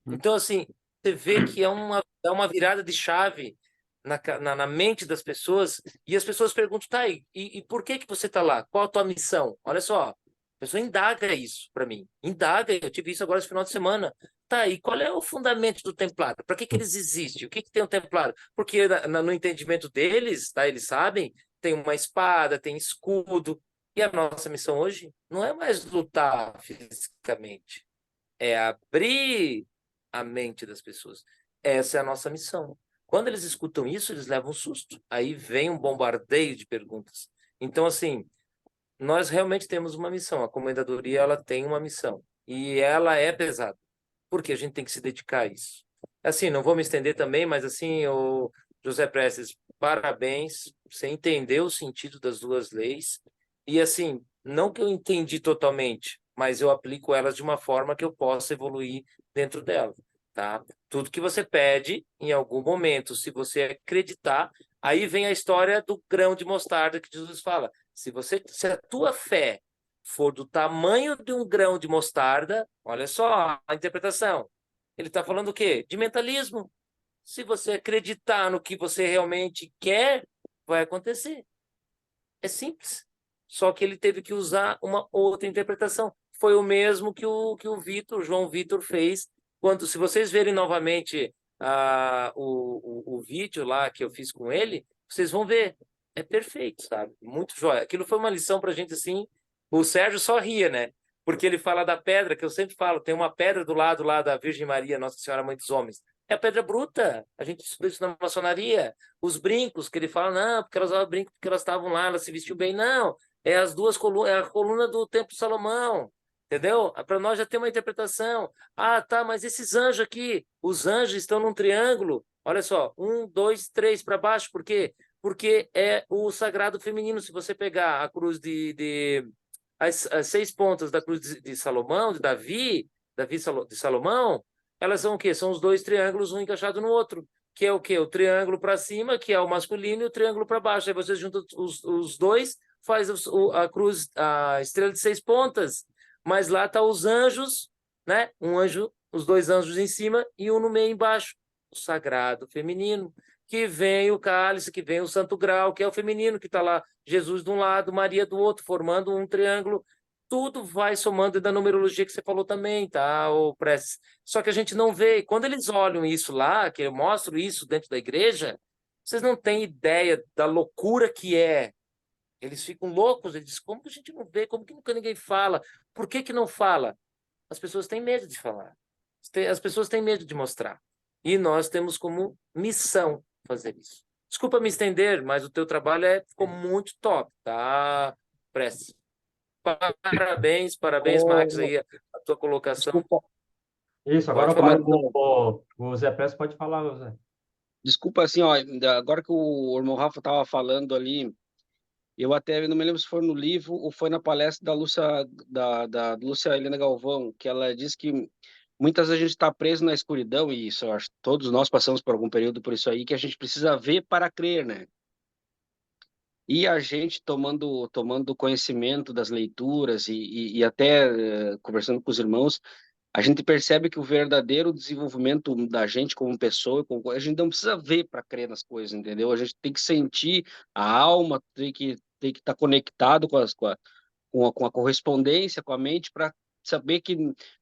Então, assim, você vê que é uma virada de chave na mente das pessoas, e as pessoas perguntam, tá, e por que você está lá? Qual a tua missão? Olha só, a pessoa indaga isso para mim. Indaga, eu tive isso agora esse final de semana. Tá, e qual é o fundamento do templário? Para que eles existem? O que tem o templário? Porque no entendimento deles, tá, eles sabem, tem uma espada, tem escudo, e a nossa missão hoje não é mais lutar fisicamente, é abrir a mente das pessoas. Essa é a nossa missão. Quando eles escutam isso, eles levam um susto. Aí vem um bombardeio de perguntas. Então, assim, nós realmente temos uma missão. A comendadoria, ela tem uma missão. E ela é pesada. Porque a gente tem que se dedicar a isso. Assim, não vou me estender também, mas assim, o José Prestes, parabéns. Você entendeu o sentido das duas leis. E assim, não que eu entendi totalmente, mas eu aplico elas de uma forma que eu possa evoluir dentro dela, tá? Tudo que você pede, em algum momento, se você acreditar, aí vem a história do grão de mostarda que Jesus fala. Se a tua fé for do tamanho de um grão de mostarda, olha só a interpretação. Ele está falando o quê? De mentalismo. Se você acreditar no que você realmente quer, vai acontecer. É simples. Só que ele teve que usar uma outra interpretação. Foi o mesmo que o Vitor, João Vitor fez. Quando, se vocês verem novamente o vídeo lá que eu fiz com ele, vocês vão ver. É perfeito, sabe? Muito jóia. Aquilo foi uma lição para a gente, assim. O Sérgio só ria, né? Porque ele fala da pedra, que eu sempre falo, tem uma pedra do lado lá da Virgem Maria, Nossa Senhora Mãe dos Homens. É a pedra bruta. A gente estuda isso na maçonaria. Os brincos, que ele fala, não, porque elas usavam brinco, porque elas estavam lá, elas se vestiam bem. Não, é as duas colunas, é a coluna do Templo de Salomão. Entendeu? Para nós já tem uma interpretação. Ah, tá, mas esses anjos aqui, os anjos estão num triângulo. Olha só, um, dois, três para baixo. Por quê? Porque é o sagrado feminino. Se você pegar a cruz as 6 pontas da cruz de Salomão, de de Salomão, elas são o quê? São os dois triângulos, um encaixado no outro. Que é o quê? O triângulo para cima, que é o masculino, e o triângulo para baixo. Aí você junta os dois, faz a cruz, a estrela de 6 pontas. Mas lá tá os anjos, né? Um anjo, os dois anjos em cima e um no meio embaixo. O sagrado feminino. Que vem o cálice, que vem o santo grau, que é o feminino, que está lá Jesus de um lado, Maria do outro, formando um triângulo. Tudo vai somando da numerologia que você falou também, tá, o Prestes? Só que a gente não vê. Quando eles olham isso lá, que eu mostro isso dentro da igreja, vocês não têm ideia da loucura que é. Eles ficam loucos, eles dizem, como que a gente não vê? Como que nunca ninguém fala? Por que que não fala? As pessoas têm medo de falar. As pessoas têm medo de mostrar. E nós temos como missão fazer isso. Desculpa me estender, mas o teu trabalho ficou muito top, tá, Prestes? Parabéns, parabéns, Max, Ô, aí a tua colocação. desculpa. Isso, agora Pode eu falar. paro o Zé Presto, pode falar, Zé. Desculpa, assim, ó, agora que o irmão Rafa estava falando ali, eu até não me lembro se foi no livro ou foi na palestra da Lúcia Helena Galvão, que ela diz que muitas vezes a gente está preso na escuridão, e isso, eu acho que todos nós passamos por algum período por isso aí, que a gente precisa ver para crer, né? E a gente tomando conhecimento das leituras e até conversando com os irmãos, a gente percebe que o verdadeiro desenvolvimento da gente como pessoa, a gente não precisa ver para crer nas coisas, entendeu? A gente tem que sentir a alma, tem que estar conectado com a correspondência, com a mente, para saber que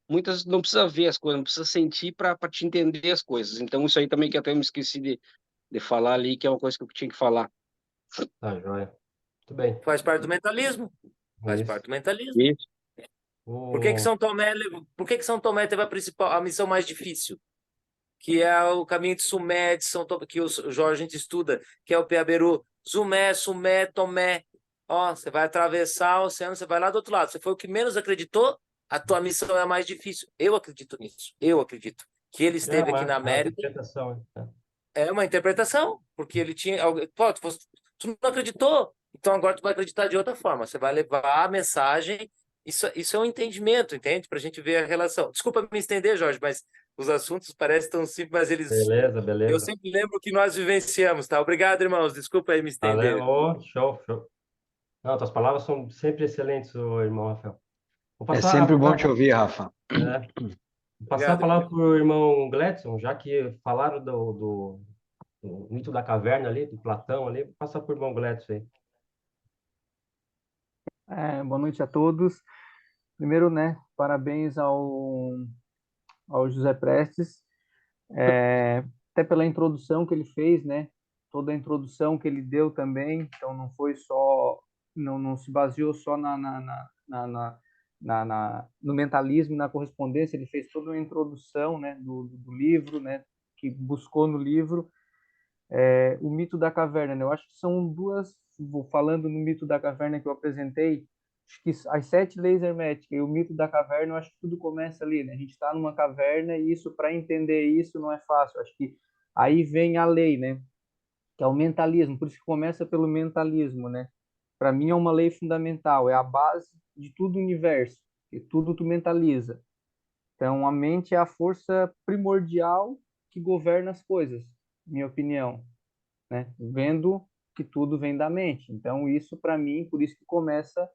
muitas não precisa ver as coisas, não precisa sentir para te entender as coisas. Então, isso aí também que até me esqueci de falar ali, que é uma coisa que eu tinha que falar. Tá, joia. Muito bem. Faz parte do mentalismo. Faz Isso. parte do mentalismo. Isso. O... Por que que São Tomé teve a missão mais difícil? Que é o caminho de Sumé, de São Tomé, que o Jorge a gente estuda, que é o Peaberu. Sumé, Sumé, Tomé. Ó, você vai atravessar o oceano, você vai lá do outro lado. Você foi o que menos acreditou, a tua missão é a mais difícil. Eu acredito nisso. Eu acredito. Que ele É esteve aqui na uma América interpretação, né? é uma interpretação, porque ele tinha. Pô, tu não acreditou, então agora tu vai acreditar de outra forma. Você vai levar a mensagem. Isso é um entendimento, entende? Para a gente ver a relação. Desculpa me estender, Jorge, mas os assuntos parecem tão simples, mas eles. Beleza, Eu beleza. sempre lembro que nós vivenciamos, tá? Obrigado, irmãos. Desculpa aí me Valeu, estender. ô, show, show. Não, tuas palavras são sempre excelentes, ô, irmão Rafael. Vou É passar sempre bom te ouvir, Rafa. vou passar a Obrigado, palavra irmão. para o irmão Gledson, já que falaram do mito da caverna ali, do Platão ali, vou passar para o irmão Gledson aí. Boa noite a todos. Primeiro, né, parabéns ao José Prestes, até pela introdução que ele fez, né, toda a introdução que ele deu também, então não foi só, não se baseou só no mentalismo e na correspondência, ele fez toda uma introdução, né, do livro, né, que buscou no livro, o mito da caverna, né? Eu acho que são duas, falando no mito da caverna que eu apresentei, acho que as 7 leis herméticas e o mito da caverna, eu acho que tudo começa ali, né? A gente está numa caverna e isso, para entender isso, não é fácil. Eu acho que aí vem a lei, né? Que é o mentalismo, por isso que começa pelo mentalismo, né? Para mim é uma lei fundamental, é a base de todo o universo. porque tudo tu mentaliza. Então, a mente é a força primordial que governa as coisas, minha opinião, né? Vendo que tudo vem da mente. Então, isso para mim, por isso que começa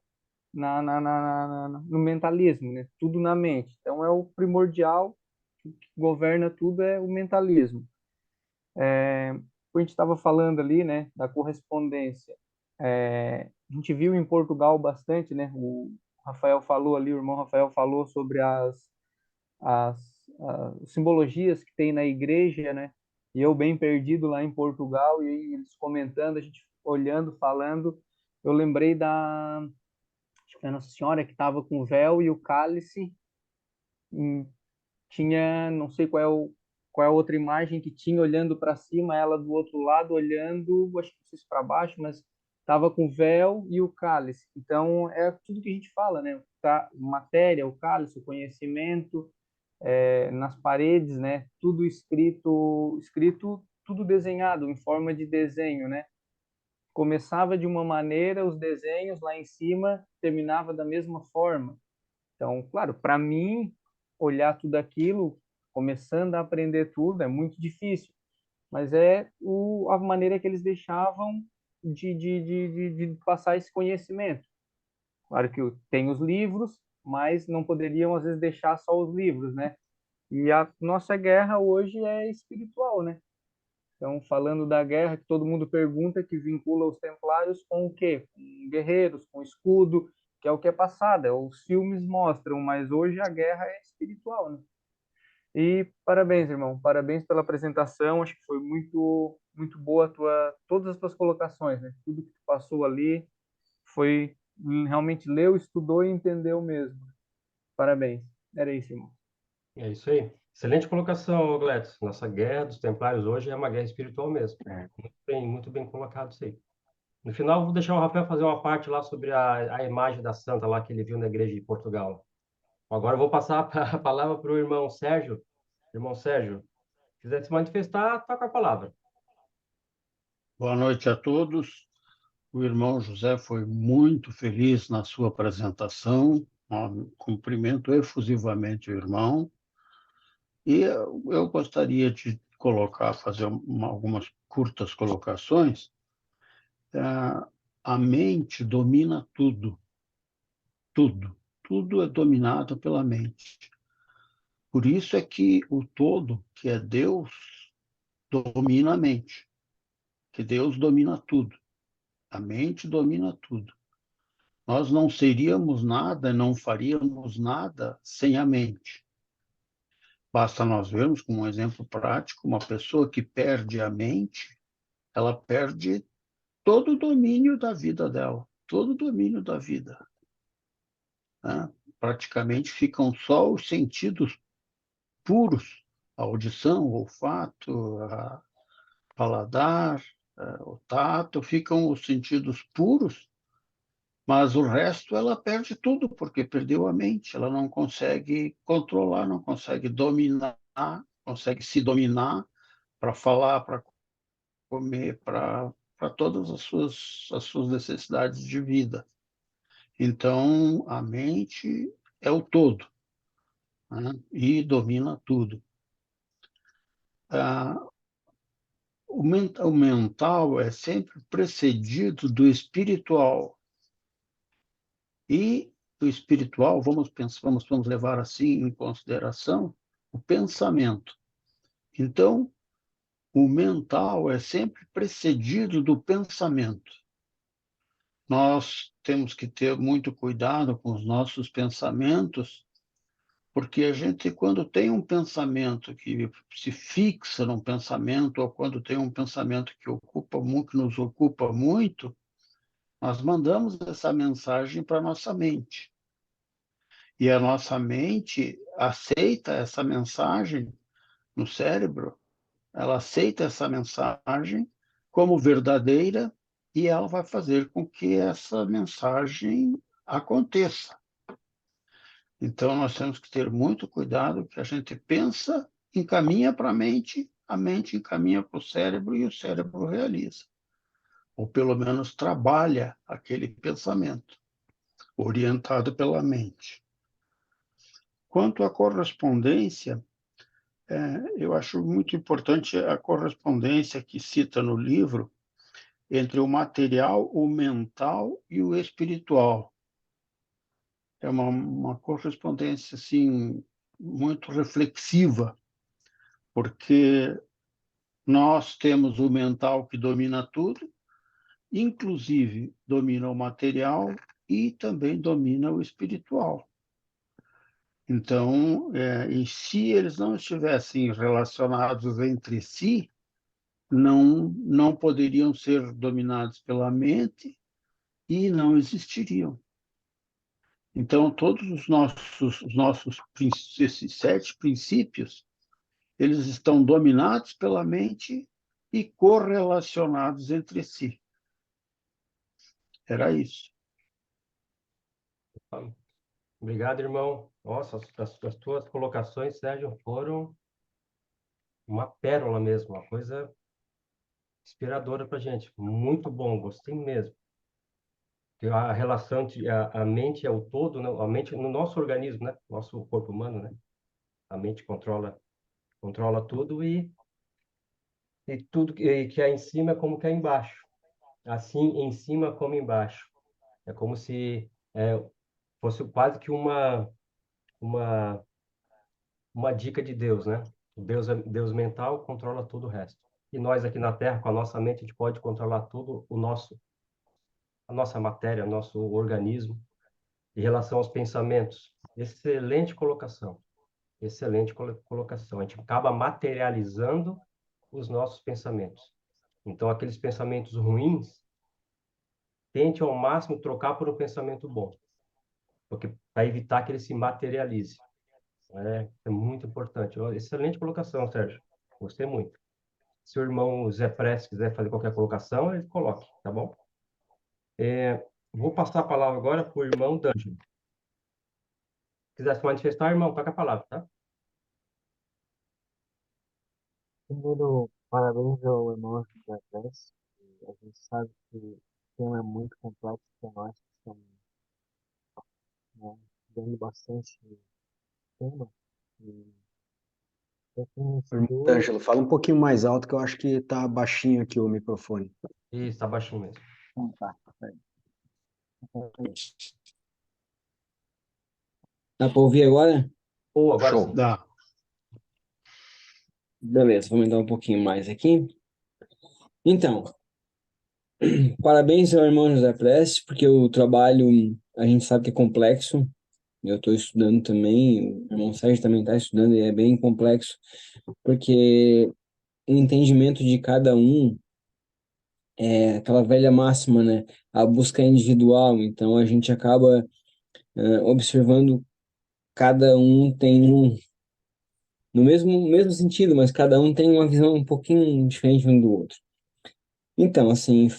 no mentalismo, né? Tudo na mente. Então, é o primordial que governa tudo é o mentalismo. A gente estava falando ali, né, da correspondência. A gente viu em Portugal bastante, né? O Rafael falou ali, o irmão Rafael falou sobre as simbologias que tem na igreja, né? E eu bem perdido lá em Portugal e aí eles comentando, a gente olhando, falando, eu lembrei acho que foi a Nossa Senhora que estava com o véu e o cálice, tinha, não sei qual é a outra imagem que tinha olhando para cima, ela do outro lado olhando, acho que não sei se para baixo, mas estava com o véu e o cálice. Então é tudo que a gente fala, né? Tá, matéria, o cálice, o conhecimento, nas paredes, né? Tudo escrito, tudo desenhado em forma de desenho, né? Começava de uma maneira, os desenhos lá em cima terminava da mesma forma. Então, claro, para mim olhar tudo aquilo, começando a aprender tudo, é muito difícil, mas é a maneira que eles deixavam de passar esse conhecimento. Claro que tem os livros, mas não poderiam às vezes deixar só os livros, né? E a nossa guerra hoje é espiritual, né? Então, falando da guerra, que todo mundo pergunta, que vincula os templários com o quê? Com guerreiros, com escudo, que é o que é passado, os filmes mostram, mas hoje a guerra é espiritual, né? E parabéns, irmão, parabéns pela apresentação, acho que foi muito boa todas as tuas colocações, né? Tudo que tu passou ali foi realmente leu, estudou e entendeu mesmo. Parabéns. Era isso, irmão. É isso aí. Excelente colocação, Gladys. Nossa guerra dos Templários hoje é uma guerra espiritual mesmo. Muito bem colocado isso aí. No final, eu vou deixar o Rafael fazer uma parte lá sobre a imagem da santa lá que ele viu na igreja de Portugal. Agora eu vou passar a palavra para o irmão Sérgio. Irmão Sérgio, se quiser se manifestar, tá com a palavra. Boa noite a todos. O irmão José foi muito feliz na sua apresentação. Cumprimento efusivamente o irmão. E eu gostaria de fazer algumas curtas colocações. A mente domina tudo, tudo. Tudo é dominado pela mente. Por isso é que o todo, que é Deus, domina a mente, que Deus domina tudo. A mente domina tudo. Nós não seríamos nada, não faríamos nada sem a mente. Basta nós vermos, como um exemplo prático, uma pessoa que perde a mente, ela perde todo o domínio da vida dela, todo o domínio da vida, né? Praticamente ficam só os sentidos puros, a audição, o olfato, a paladar, o tato, ficam os sentidos puros, mas o resto ela perde tudo, porque perdeu a mente, ela não consegue controlar, não consegue dominar, consegue se dominar para falar, para comer, para todas as suas necessidades de vida. Então, a mente é o todo, né? E domina tudo. O mental é sempre precedido do espiritual. E o espiritual, vamos levar assim em consideração o pensamento. Então, o mental é sempre precedido do pensamento. Nós temos que ter muito cuidado com os nossos pensamentos, porque a gente, quando tem um pensamento que se fixa num pensamento, ou quando tem um pensamento que nos ocupa muito, nós mandamos essa mensagem para a nossa mente. E a nossa mente aceita essa mensagem no cérebro, ela aceita essa mensagem como verdadeira e ela vai fazer com que essa mensagem aconteça. Então, nós temos que ter muito cuidado que a gente pensa, encaminha para a mente encaminha para o cérebro e o cérebro realiza. Ou pelo menos trabalha aquele pensamento, orientado pela mente. quanto à correspondência, eu acho muito importante a correspondência que cita no livro entre o material, o mental e o espiritual. É uma correspondência assim muito reflexiva, porque nós temos o mental que domina tudo, inclusive domina o material e também domina o espiritual. Então, e se eles não estivessem relacionados entre si, não poderiam ser dominados pela mente e não existiriam. Então, todos esses 7 princípios, eles estão dominados pela mente e correlacionados entre si. Era isso. Obrigado, irmão. Nossa, as tuas colocações, Sérgio, foram uma pérola mesmo, uma coisa inspiradora para gente. Muito bom, gostei mesmo. Que a relação entre a mente é o todo, né? A mente no nosso organismo, né? Nosso corpo humano, né? A mente controla tudo e tudo que é em cima é como que é embaixo. Assim, em cima como embaixo. É como se fosse quase que uma uma dica de Deus, né? O Deus mental controla todo o resto. E nós aqui na Terra, com a nossa mente, a gente pode controlar tudo a nossa matéria, o nosso organismo, em relação aos pensamentos. Excelente colocação. Excelente colocação. A gente acaba materializando os nossos pensamentos. Então, aqueles pensamentos ruins, tente ao máximo trocar por um pensamento bom, porque para evitar que ele se materialize. É muito importante. Excelente colocação, Sérgio. Gostei muito. Se o irmão Zé Press quiser fazer qualquer colocação, ele coloque, tá bom? Vou passar a palavra agora para o irmão D'Angelo. Se quiser se manifestar, irmão, toca a palavra, tá? Primeiro, parabéns ao irmão da Press. A gente sabe que o tema é muito complexo para nós que estamos, né, vendo bastante tema. E eu tenho estudo. Ângelo, fala um pouquinho mais alto que eu acho que está baixinho aqui o microfone. Isso, está baixinho mesmo. Então tá, peraí. Dá para ouvir agora? Ou agora Show. sim. Dá. Beleza, vou aumentar um pouquinho mais aqui. Então, parabéns ao irmão José Press, porque o trabalho a gente sabe que é complexo. Eu estou estudando também, o irmão Sérgio também está estudando, e é bem complexo, porque o entendimento de cada um é aquela velha máxima, né? A busca é individual, então a gente acaba observando cada um tem no mesmo sentido, mas cada um tem uma visão um pouquinho diferente um do outro. Então, assim,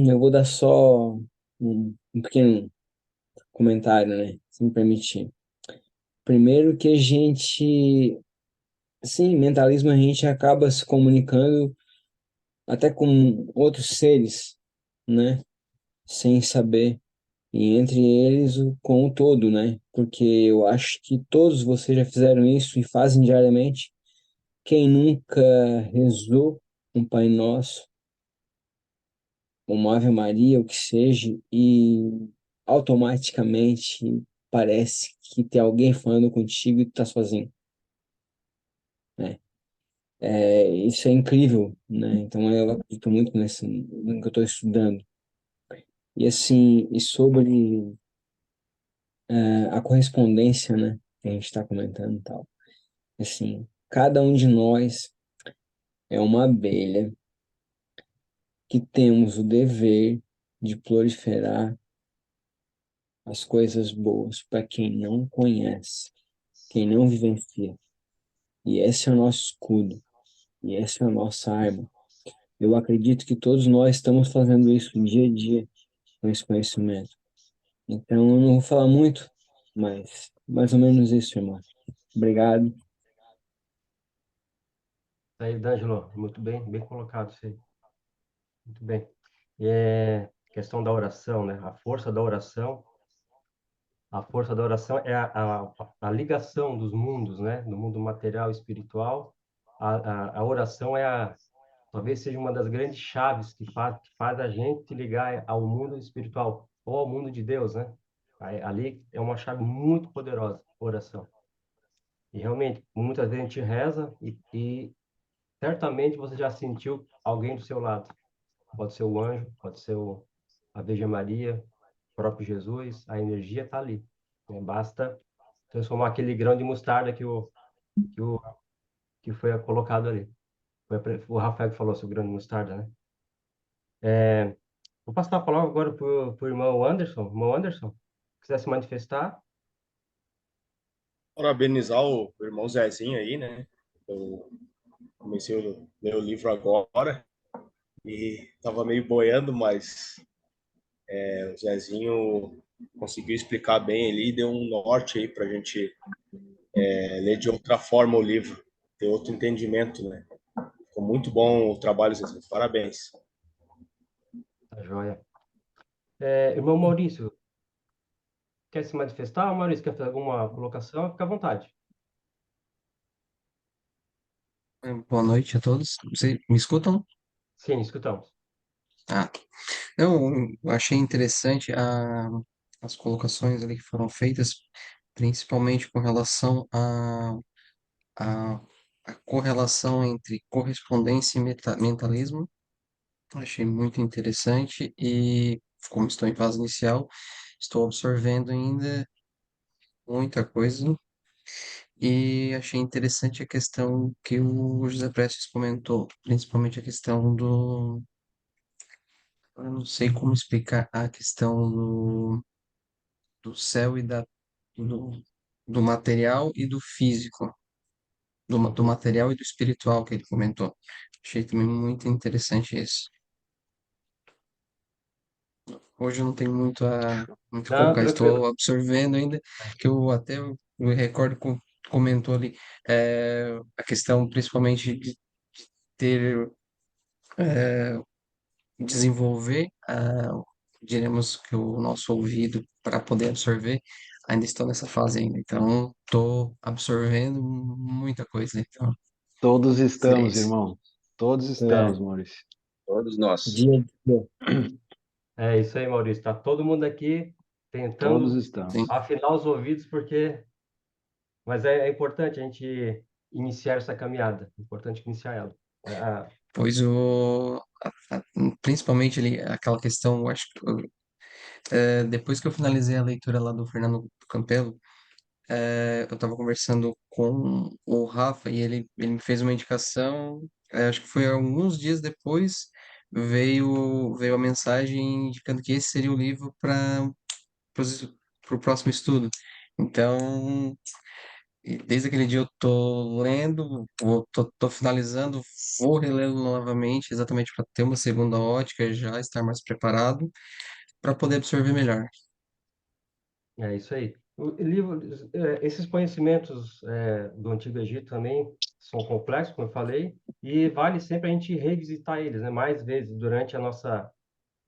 eu vou dar só um pequeno comentário, né? Se me permitir. Primeiro que a gente, sim, mentalismo a gente acaba se comunicando até com outros seres, né? Sem saber. E entre eles com o todo, né? Porque eu acho que todos vocês já fizeram isso e fazem diariamente. Quem nunca rezou um Pai Nosso, uma Ave Maria, o que seja, e automaticamente parece que tem alguém falando contigo e tu tá sozinho, né? Isso é incrível, né? Então eu acredito muito no que eu estou estudando. E assim, e sobre a correspondência, né? Que a gente está comentando e tal. Assim, cada um de nós é uma abelha que temos o dever de proliferar as coisas boas para quem não conhece, quem não vivencia. E esse é o nosso escudo, e essa é a nossa arma. Eu acredito que todos nós estamos fazendo isso dia a dia com esse conhecimento. Então, eu não vou falar muito, mas mais ou menos isso, irmão. Obrigado. Isso aí, D'Angelo, muito bem, bem colocado isso aí. Muito bem. Questão da oração, né? A força da oração A força da oração é a ligação dos mundos, né? Do mundo material e espiritual. A oração talvez seja uma das grandes chaves que faz a gente ligar ao mundo espiritual ou ao mundo de Deus, né? Ali é uma chave muito poderosa, a oração. E realmente, muitas vezes a gente reza e certamente você já sentiu alguém do seu lado. Pode ser o anjo, pode ser a Virgem Maria, o próprio Jesus, a energia está ali, né? Basta transformar aquele grão de mostarda que, o, que foi colocado ali. Foi o Rafael que falou sobre o grão de mostarda, né? Vou passar a palavra agora para o irmão Anderson. Irmão Anderson, se quiser se manifestar. Parabenizar o irmão Zezinho aí, né? Eu comecei a ler o livro agora e tava meio boiando, mas o Zezinho conseguiu explicar bem ali e deu um norte aí pra gente ler de outra forma o livro, ter outro entendimento, né? Ficou muito bom o trabalho, Zezinho. Parabéns. Tá joia. Irmão Maurício, quer se manifestar? Maurício, quer fazer alguma colocação? Fica à vontade. Boa noite a todos. Vocês me escutam? Sim, escutamos. Ah, eu achei interessante as colocações ali que foram feitas, principalmente com relação a, a correlação entre correspondência e mentalismo. Achei muito interessante e, como estou em fase inicial, estou absorvendo ainda muita coisa e achei interessante a questão que o José Prestes comentou, principalmente a questão do. Eu não sei como explicar a questão do céu e do, do material e do físico, do Uhum. material e do espiritual que ele comentou. Achei também muito interessante isso. Hoje eu não tenho muito a Não, colocar, tranquilo. estou absorvendo ainda, que eu até me recordo que comentou ali a questão principalmente de ter desenvolver, diremos que o nosso ouvido para poder absorver, ainda estou nessa fase ainda. Então, estou absorvendo muita coisa. Então, Todos seria estamos, isso. irmão. Todos É, estamos, Maurício. Todos nós. Dia a dia. é isso aí, Maurício. Está todo mundo aqui Todos tentando Sim. estamos. afinar os ouvidos, mas é importante a gente iniciar essa caminhada. É importante iniciar ela. Pois principalmente ali, aquela questão, eu acho que depois que eu finalizei a leitura lá do Fernando Campelo, eu estava conversando com o Rafa e ele me fez uma indicação, acho que foi alguns dias depois, veio a mensagem indicando que esse seria o livro para o próximo estudo. Então, e desde aquele dia eu tô lendo, tô finalizando, vou relendo novamente, exatamente para ter uma segunda ótica, já estar mais preparado para poder absorver melhor. É isso aí. O livro, esses conhecimentos do Antigo Egito também são complexos, como eu falei, e vale sempre a gente revisitar eles, né, mais vezes durante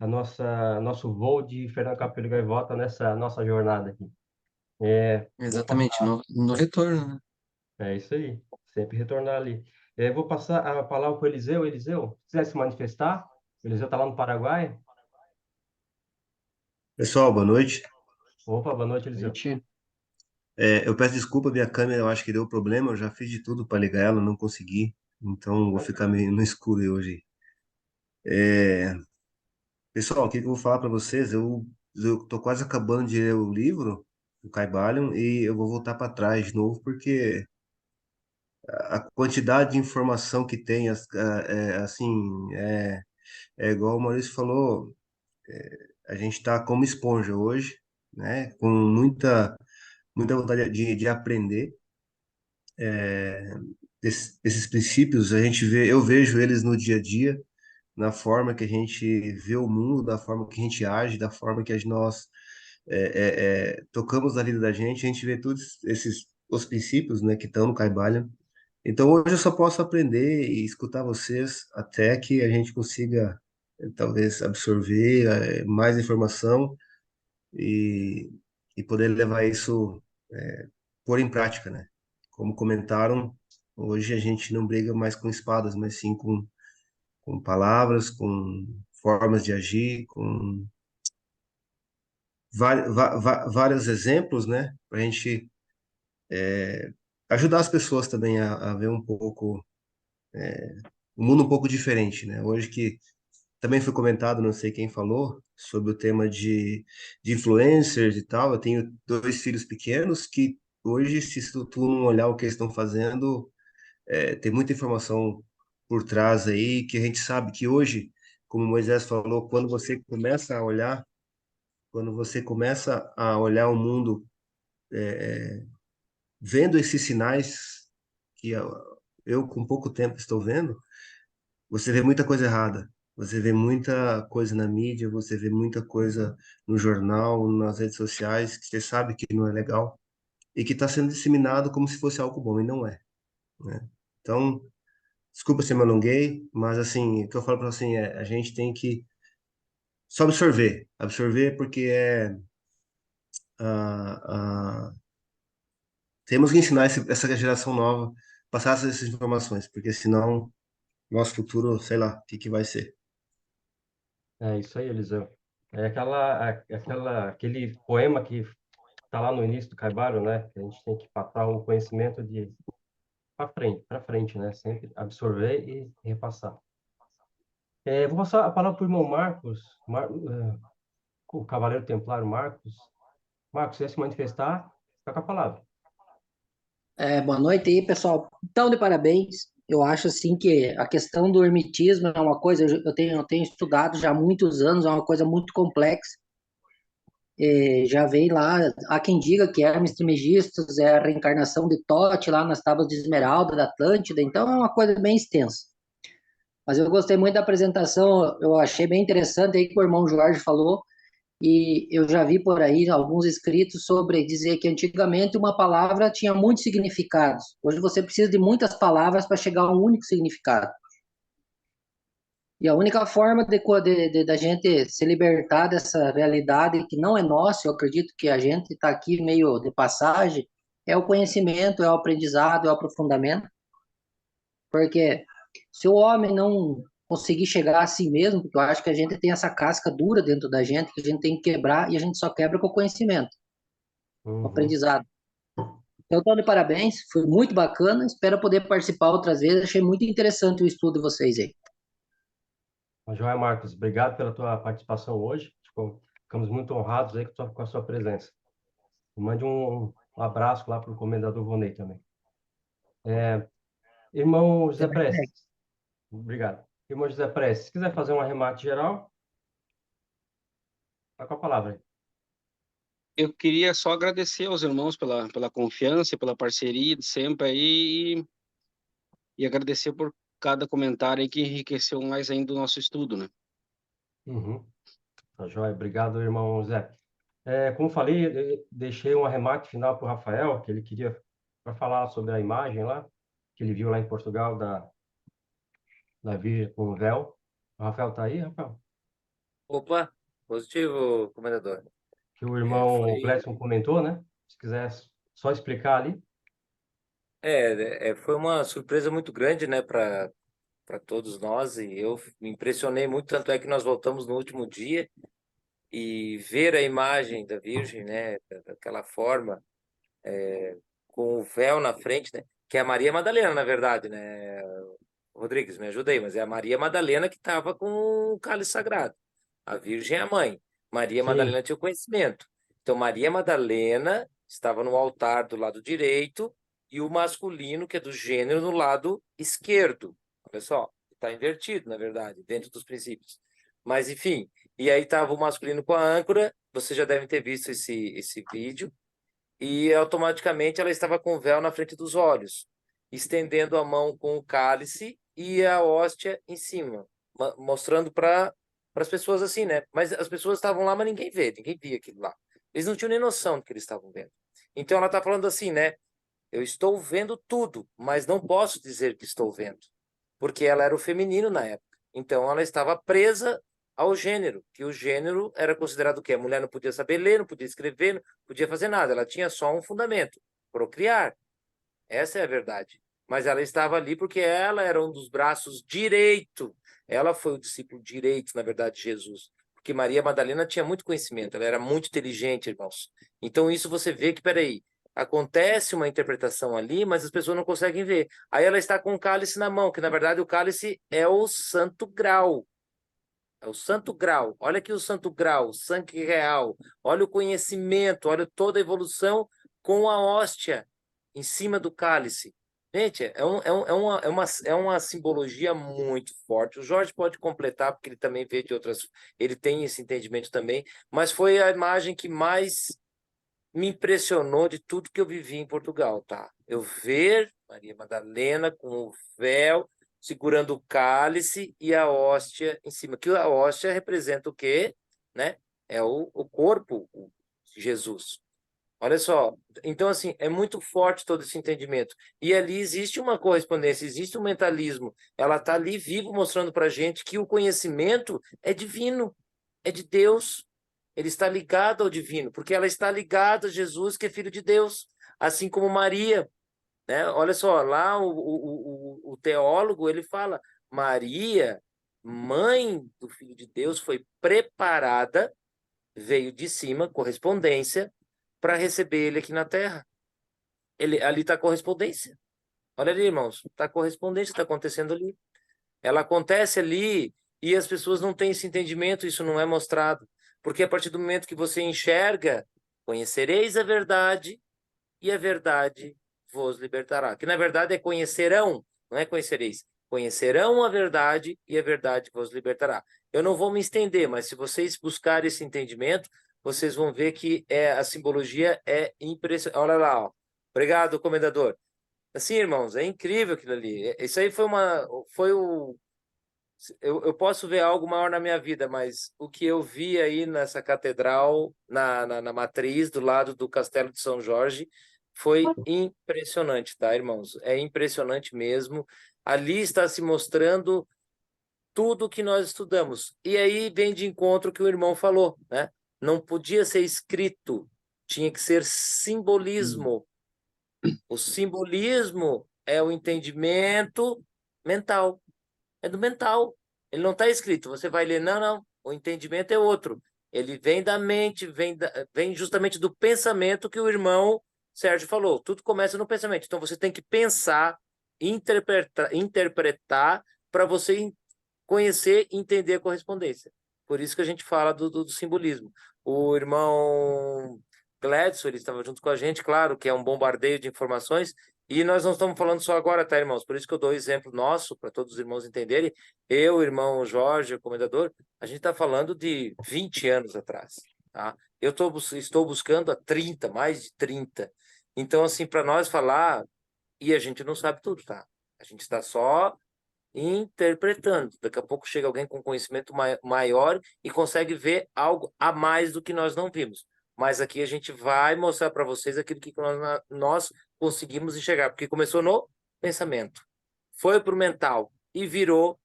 nosso voo de Fernando Capello Gaivota nessa nossa jornada aqui. Vou Exatamente, passar, no retorno, né? é isso aí, sempre retornar ali. Vou passar a palavra para o Eliseu. Eliseu, se quiser se manifestar, o Eliseu está lá no Paraguai. Pessoal, boa noite. Opa, boa noite, A Eliseu. gente, Eu peço desculpa, minha câmera eu acho que deu problema, eu já fiz de tudo para ligar ela, não consegui, então vou ficar meio no escuro aí hoje. É, Pessoal, o que que eu vou falar para vocês? Eu tô quase acabando de ler o livro, o Caibalion, e eu vou voltar para trás de novo, porque a quantidade de informação que tem, é igual o Maurício falou, a gente está como esponja hoje, né, com muita vontade de aprender. Esses princípios, eu vejo eles no dia a dia, na forma que a gente vê o mundo, da forma que a gente age, da forma que nós tocamos na vida da gente, a gente vê todos os princípios, né, que estão no Kaibalha. Então hoje eu só posso aprender e escutar vocês até que a gente consiga talvez absorver mais informação e poder levar isso, pôr em prática, né? Como comentaram, hoje a gente não briga mais com espadas, mas sim com palavras, com formas de agir, com vários exemplos, né? Para a gente ajudar as pessoas também a ver um pouco um mundo um pouco diferente, né? Hoje que também foi comentado, não sei quem falou, sobre o tema de influencers e tal. Eu tenho dois filhos pequenos que hoje, se tu não olhar o que eles estão fazendo, tem muita informação por trás aí que a gente sabe que hoje, como Moisés falou, quando você começa a olhar o mundo vendo esses sinais que eu com pouco tempo estou vendo, você vê muita coisa errada. Você vê muita coisa na mídia, você vê muita coisa no jornal, nas redes sociais, que você sabe que não é legal e que está sendo disseminado como se fosse algo bom, e não é, né? Então, desculpa se eu me alonguei, mas assim, o que eu falo para você é, a gente tem que só absorver porque temos que ensinar essa geração nova, passar essas informações, porque senão nosso futuro, sei lá, o que que vai ser. É isso aí, Eliseu. É aquele poema que está lá no início do Caibaro, né? Que a gente tem que passar o conhecimento de para frente, né? Sempre absorver e repassar. Vou passar a palavra para o irmão Marcos, o Cavaleiro Templário Marcos. Marcos, se quer se manifestar, fica com a palavra. Boa noite aí, pessoal. Então, de parabéns. Eu acho assim que a questão do hermetismo é uma coisa, eu tenho estudado já há muitos anos, é uma coisa muito complexa. Já vem lá, há quem diga que Hermes Trismegistus é a reencarnação de Tote lá nas Tábuas de Esmeralda da Atlântida, então é uma coisa bem extensa. Mas eu gostei muito da apresentação, eu achei bem interessante aí que o irmão Jorge falou, e eu já vi por aí alguns escritos sobre dizer que antigamente uma palavra tinha muitos significados. Hoje você precisa de muitas palavras para chegar a um único significado. E a única forma da gente se libertar dessa realidade que não é nossa, eu acredito que a gente está aqui meio de passagem, é o conhecimento, é o aprendizado, é o aprofundamento. Porque se o homem não conseguir chegar a si mesmo, porque eu acho que a gente tem essa casca dura dentro da gente, que a gente tem que quebrar, e a gente só quebra com o conhecimento, com o Uhum. aprendizado. Então, estou de parabéns, foi muito bacana, espero poder participar outras vezes, achei muito interessante o estudo de vocês aí. Joia, Marcos, obrigado pela tua participação hoje. Ficamos muito honrados aí com a sua presença. Mande um abraço lá para o Comendador Vonei também. Irmão José Prestes, obrigado. Irmão José Prestes, se quiser fazer um arremate geral, está com a palavra aí. Eu queria só agradecer aos irmãos pela confiança, pela parceria de sempre aí, e agradecer por cada comentário aí que enriqueceu mais ainda o nosso estudo, né? Uhum. Tá joia, obrigado, irmão José. Como falei, eu deixei um arremate final para o Rafael, que ele queria para falar sobre a imagem lá, que ele viu lá em Portugal da Virgem com o véu. O Rafael está aí, Rafael? Opa, positivo, comendador. Que o irmão Foi, Gleison comentou, né? Se quiser só explicar ali. foi uma surpresa muito grande, né, para todos nós, e eu me impressionei muito, tanto é que nós voltamos no último dia e ver a imagem da Virgem, né, daquela forma, com o véu na frente, né, que é a Maria Madalena, na verdade, né, Rodrigues, me ajuda aí, mas é a Maria Madalena que estava com o cálice sagrado. A Virgem é a mãe. Maria Sim. Madalena tinha o conhecimento. Então, Maria Madalena estava no altar do lado direito e o masculino, que é do gênero, no lado esquerdo. Olha só, está invertido, na verdade, dentro dos princípios. Mas, enfim, e aí estava o masculino com a âncora, vocês já devem ter visto esse vídeo, e automaticamente ela estava com o véu na frente dos olhos, estendendo a mão com o cálice e a hóstia em cima, mostrando para as pessoas assim, né? Mas as pessoas estavam lá, mas ninguém via aquilo lá. Eles não tinham nem noção do que eles estavam vendo. Então ela está falando assim, né? Eu estou vendo tudo, mas não posso dizer que estou vendo, porque ela era o feminino na época. Então ela estava presa ao gênero, que o gênero era considerado o quê? A mulher não podia saber ler, não podia escrever, não podia fazer nada, ela tinha só um fundamento, procriar. Essa é a verdade. Mas ela estava ali porque ela era um dos braços direito. Ela foi o discípulo direito, na verdade, de Jesus. Porque Maria Madalena tinha muito conhecimento, ela era muito inteligente, irmãos. Então, isso você vê que, peraí, acontece uma interpretação ali, mas as pessoas não conseguem ver. Aí ela está com o cálice na mão, que na verdade o cálice é o santo grau. É o santo grau. Olha aqui o santo grau, o sangue real. Olha o conhecimento, olha toda a evolução com a hóstia em cima do cálice. Gente, é uma simbologia muito forte. O Jorge pode completar, porque ele também vê de outras. Ele tem esse entendimento também, mas foi a imagem que mais me impressionou de tudo que eu vivi em Portugal, tá? Eu ver Maria Madalena com o véu, segurando o cálice e a hóstia em cima. Que a hóstia representa o quê? Né? É o corpo de Jesus. Olha só, então assim, é muito forte todo esse entendimento. E ali existe uma correspondência, existe um mentalismo. Ela está ali vivo mostrando para a gente que o conhecimento é divino, é de Deus. Ele está ligado ao divino, porque ela está ligada a Jesus, que é filho de Deus, assim como Maria, né? Olha só, lá o teólogo, ele fala, Maria, mãe do filho de Deus, foi preparada, veio de cima, correspondência, para receber ele aqui na terra. Ali está a correspondência. Olha ali, irmãos, está a correspondência, está acontecendo ali. Ela acontece ali e as pessoas não têm esse entendimento, isso não é mostrado. Porque a partir do momento que você enxerga, conhecereis a verdade e a verdade vos libertará. Que na verdade é conhecerão, não é conhecereis. Conhecerão a verdade e a verdade vos libertará. Eu não vou me estender, mas se vocês buscarem esse entendimento, vocês vão ver que a simbologia é impressionante. Olha lá, ó. Obrigado, comendador. Assim, irmãos, é incrível aquilo ali. Isso aí foi o eu posso ver algo maior na minha vida, mas o que eu vi aí nessa catedral, na matriz, do lado do Castelo de São Jorge, foi impressionante, tá, irmãos? É impressionante mesmo. Ali está se mostrando tudo o que nós estudamos. E aí vem de encontro o que o irmão falou, né? Não podia ser escrito, tinha que ser simbolismo. O simbolismo é o entendimento mental. É do mental. Ele não está escrito. Você vai ler, não, não. O entendimento é outro. Ele vem da mente, vem justamente do pensamento que o irmão Sérgio falou. Tudo começa no pensamento. Então você tem que pensar, interpretar para você conhecer e entender a correspondência. Por isso que a gente fala do simbolismo. O irmão Gladson, ele estava junto com a gente, claro, que é um bombardeio de informações, e nós não estamos falando só agora, tá, irmãos? Por isso que eu dou o exemplo nosso, para todos os irmãos entenderem. Eu, o irmão Jorge, o comendador, a gente está falando de 20 anos atrás, tá? Eu estou buscando há 30, mais de 30. Então, assim, para nós falar, e a gente não sabe tudo, tá? A gente está só interpretando. Daqui a pouco chega alguém com conhecimento maior e consegue ver algo a mais do que nós não vimos. Mas aqui a gente vai mostrar para vocês aquilo que nós conseguimos enxergar, porque começou no pensamento, foi para o mental e virou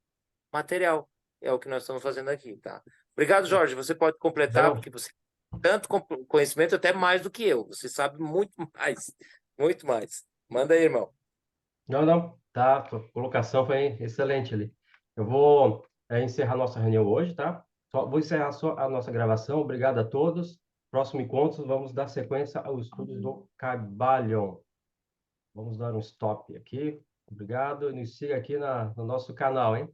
material. É o que nós estamos fazendo aqui, tá? Obrigado, Jorge. Você pode completar, porque você tem tanto conhecimento, até mais do que eu. Você sabe muito mais, muito mais. Manda aí, irmão. Não, não, tá, a colocação foi excelente ali. Eu vou encerrar nossa reunião hoje, tá? Vou encerrar só a nossa gravação. Obrigado a todos. Próximo encontro, vamos dar sequência aos estudos do Kybalion. Vamos dar um stop aqui. Obrigado. E nos siga aqui no nosso canal, hein?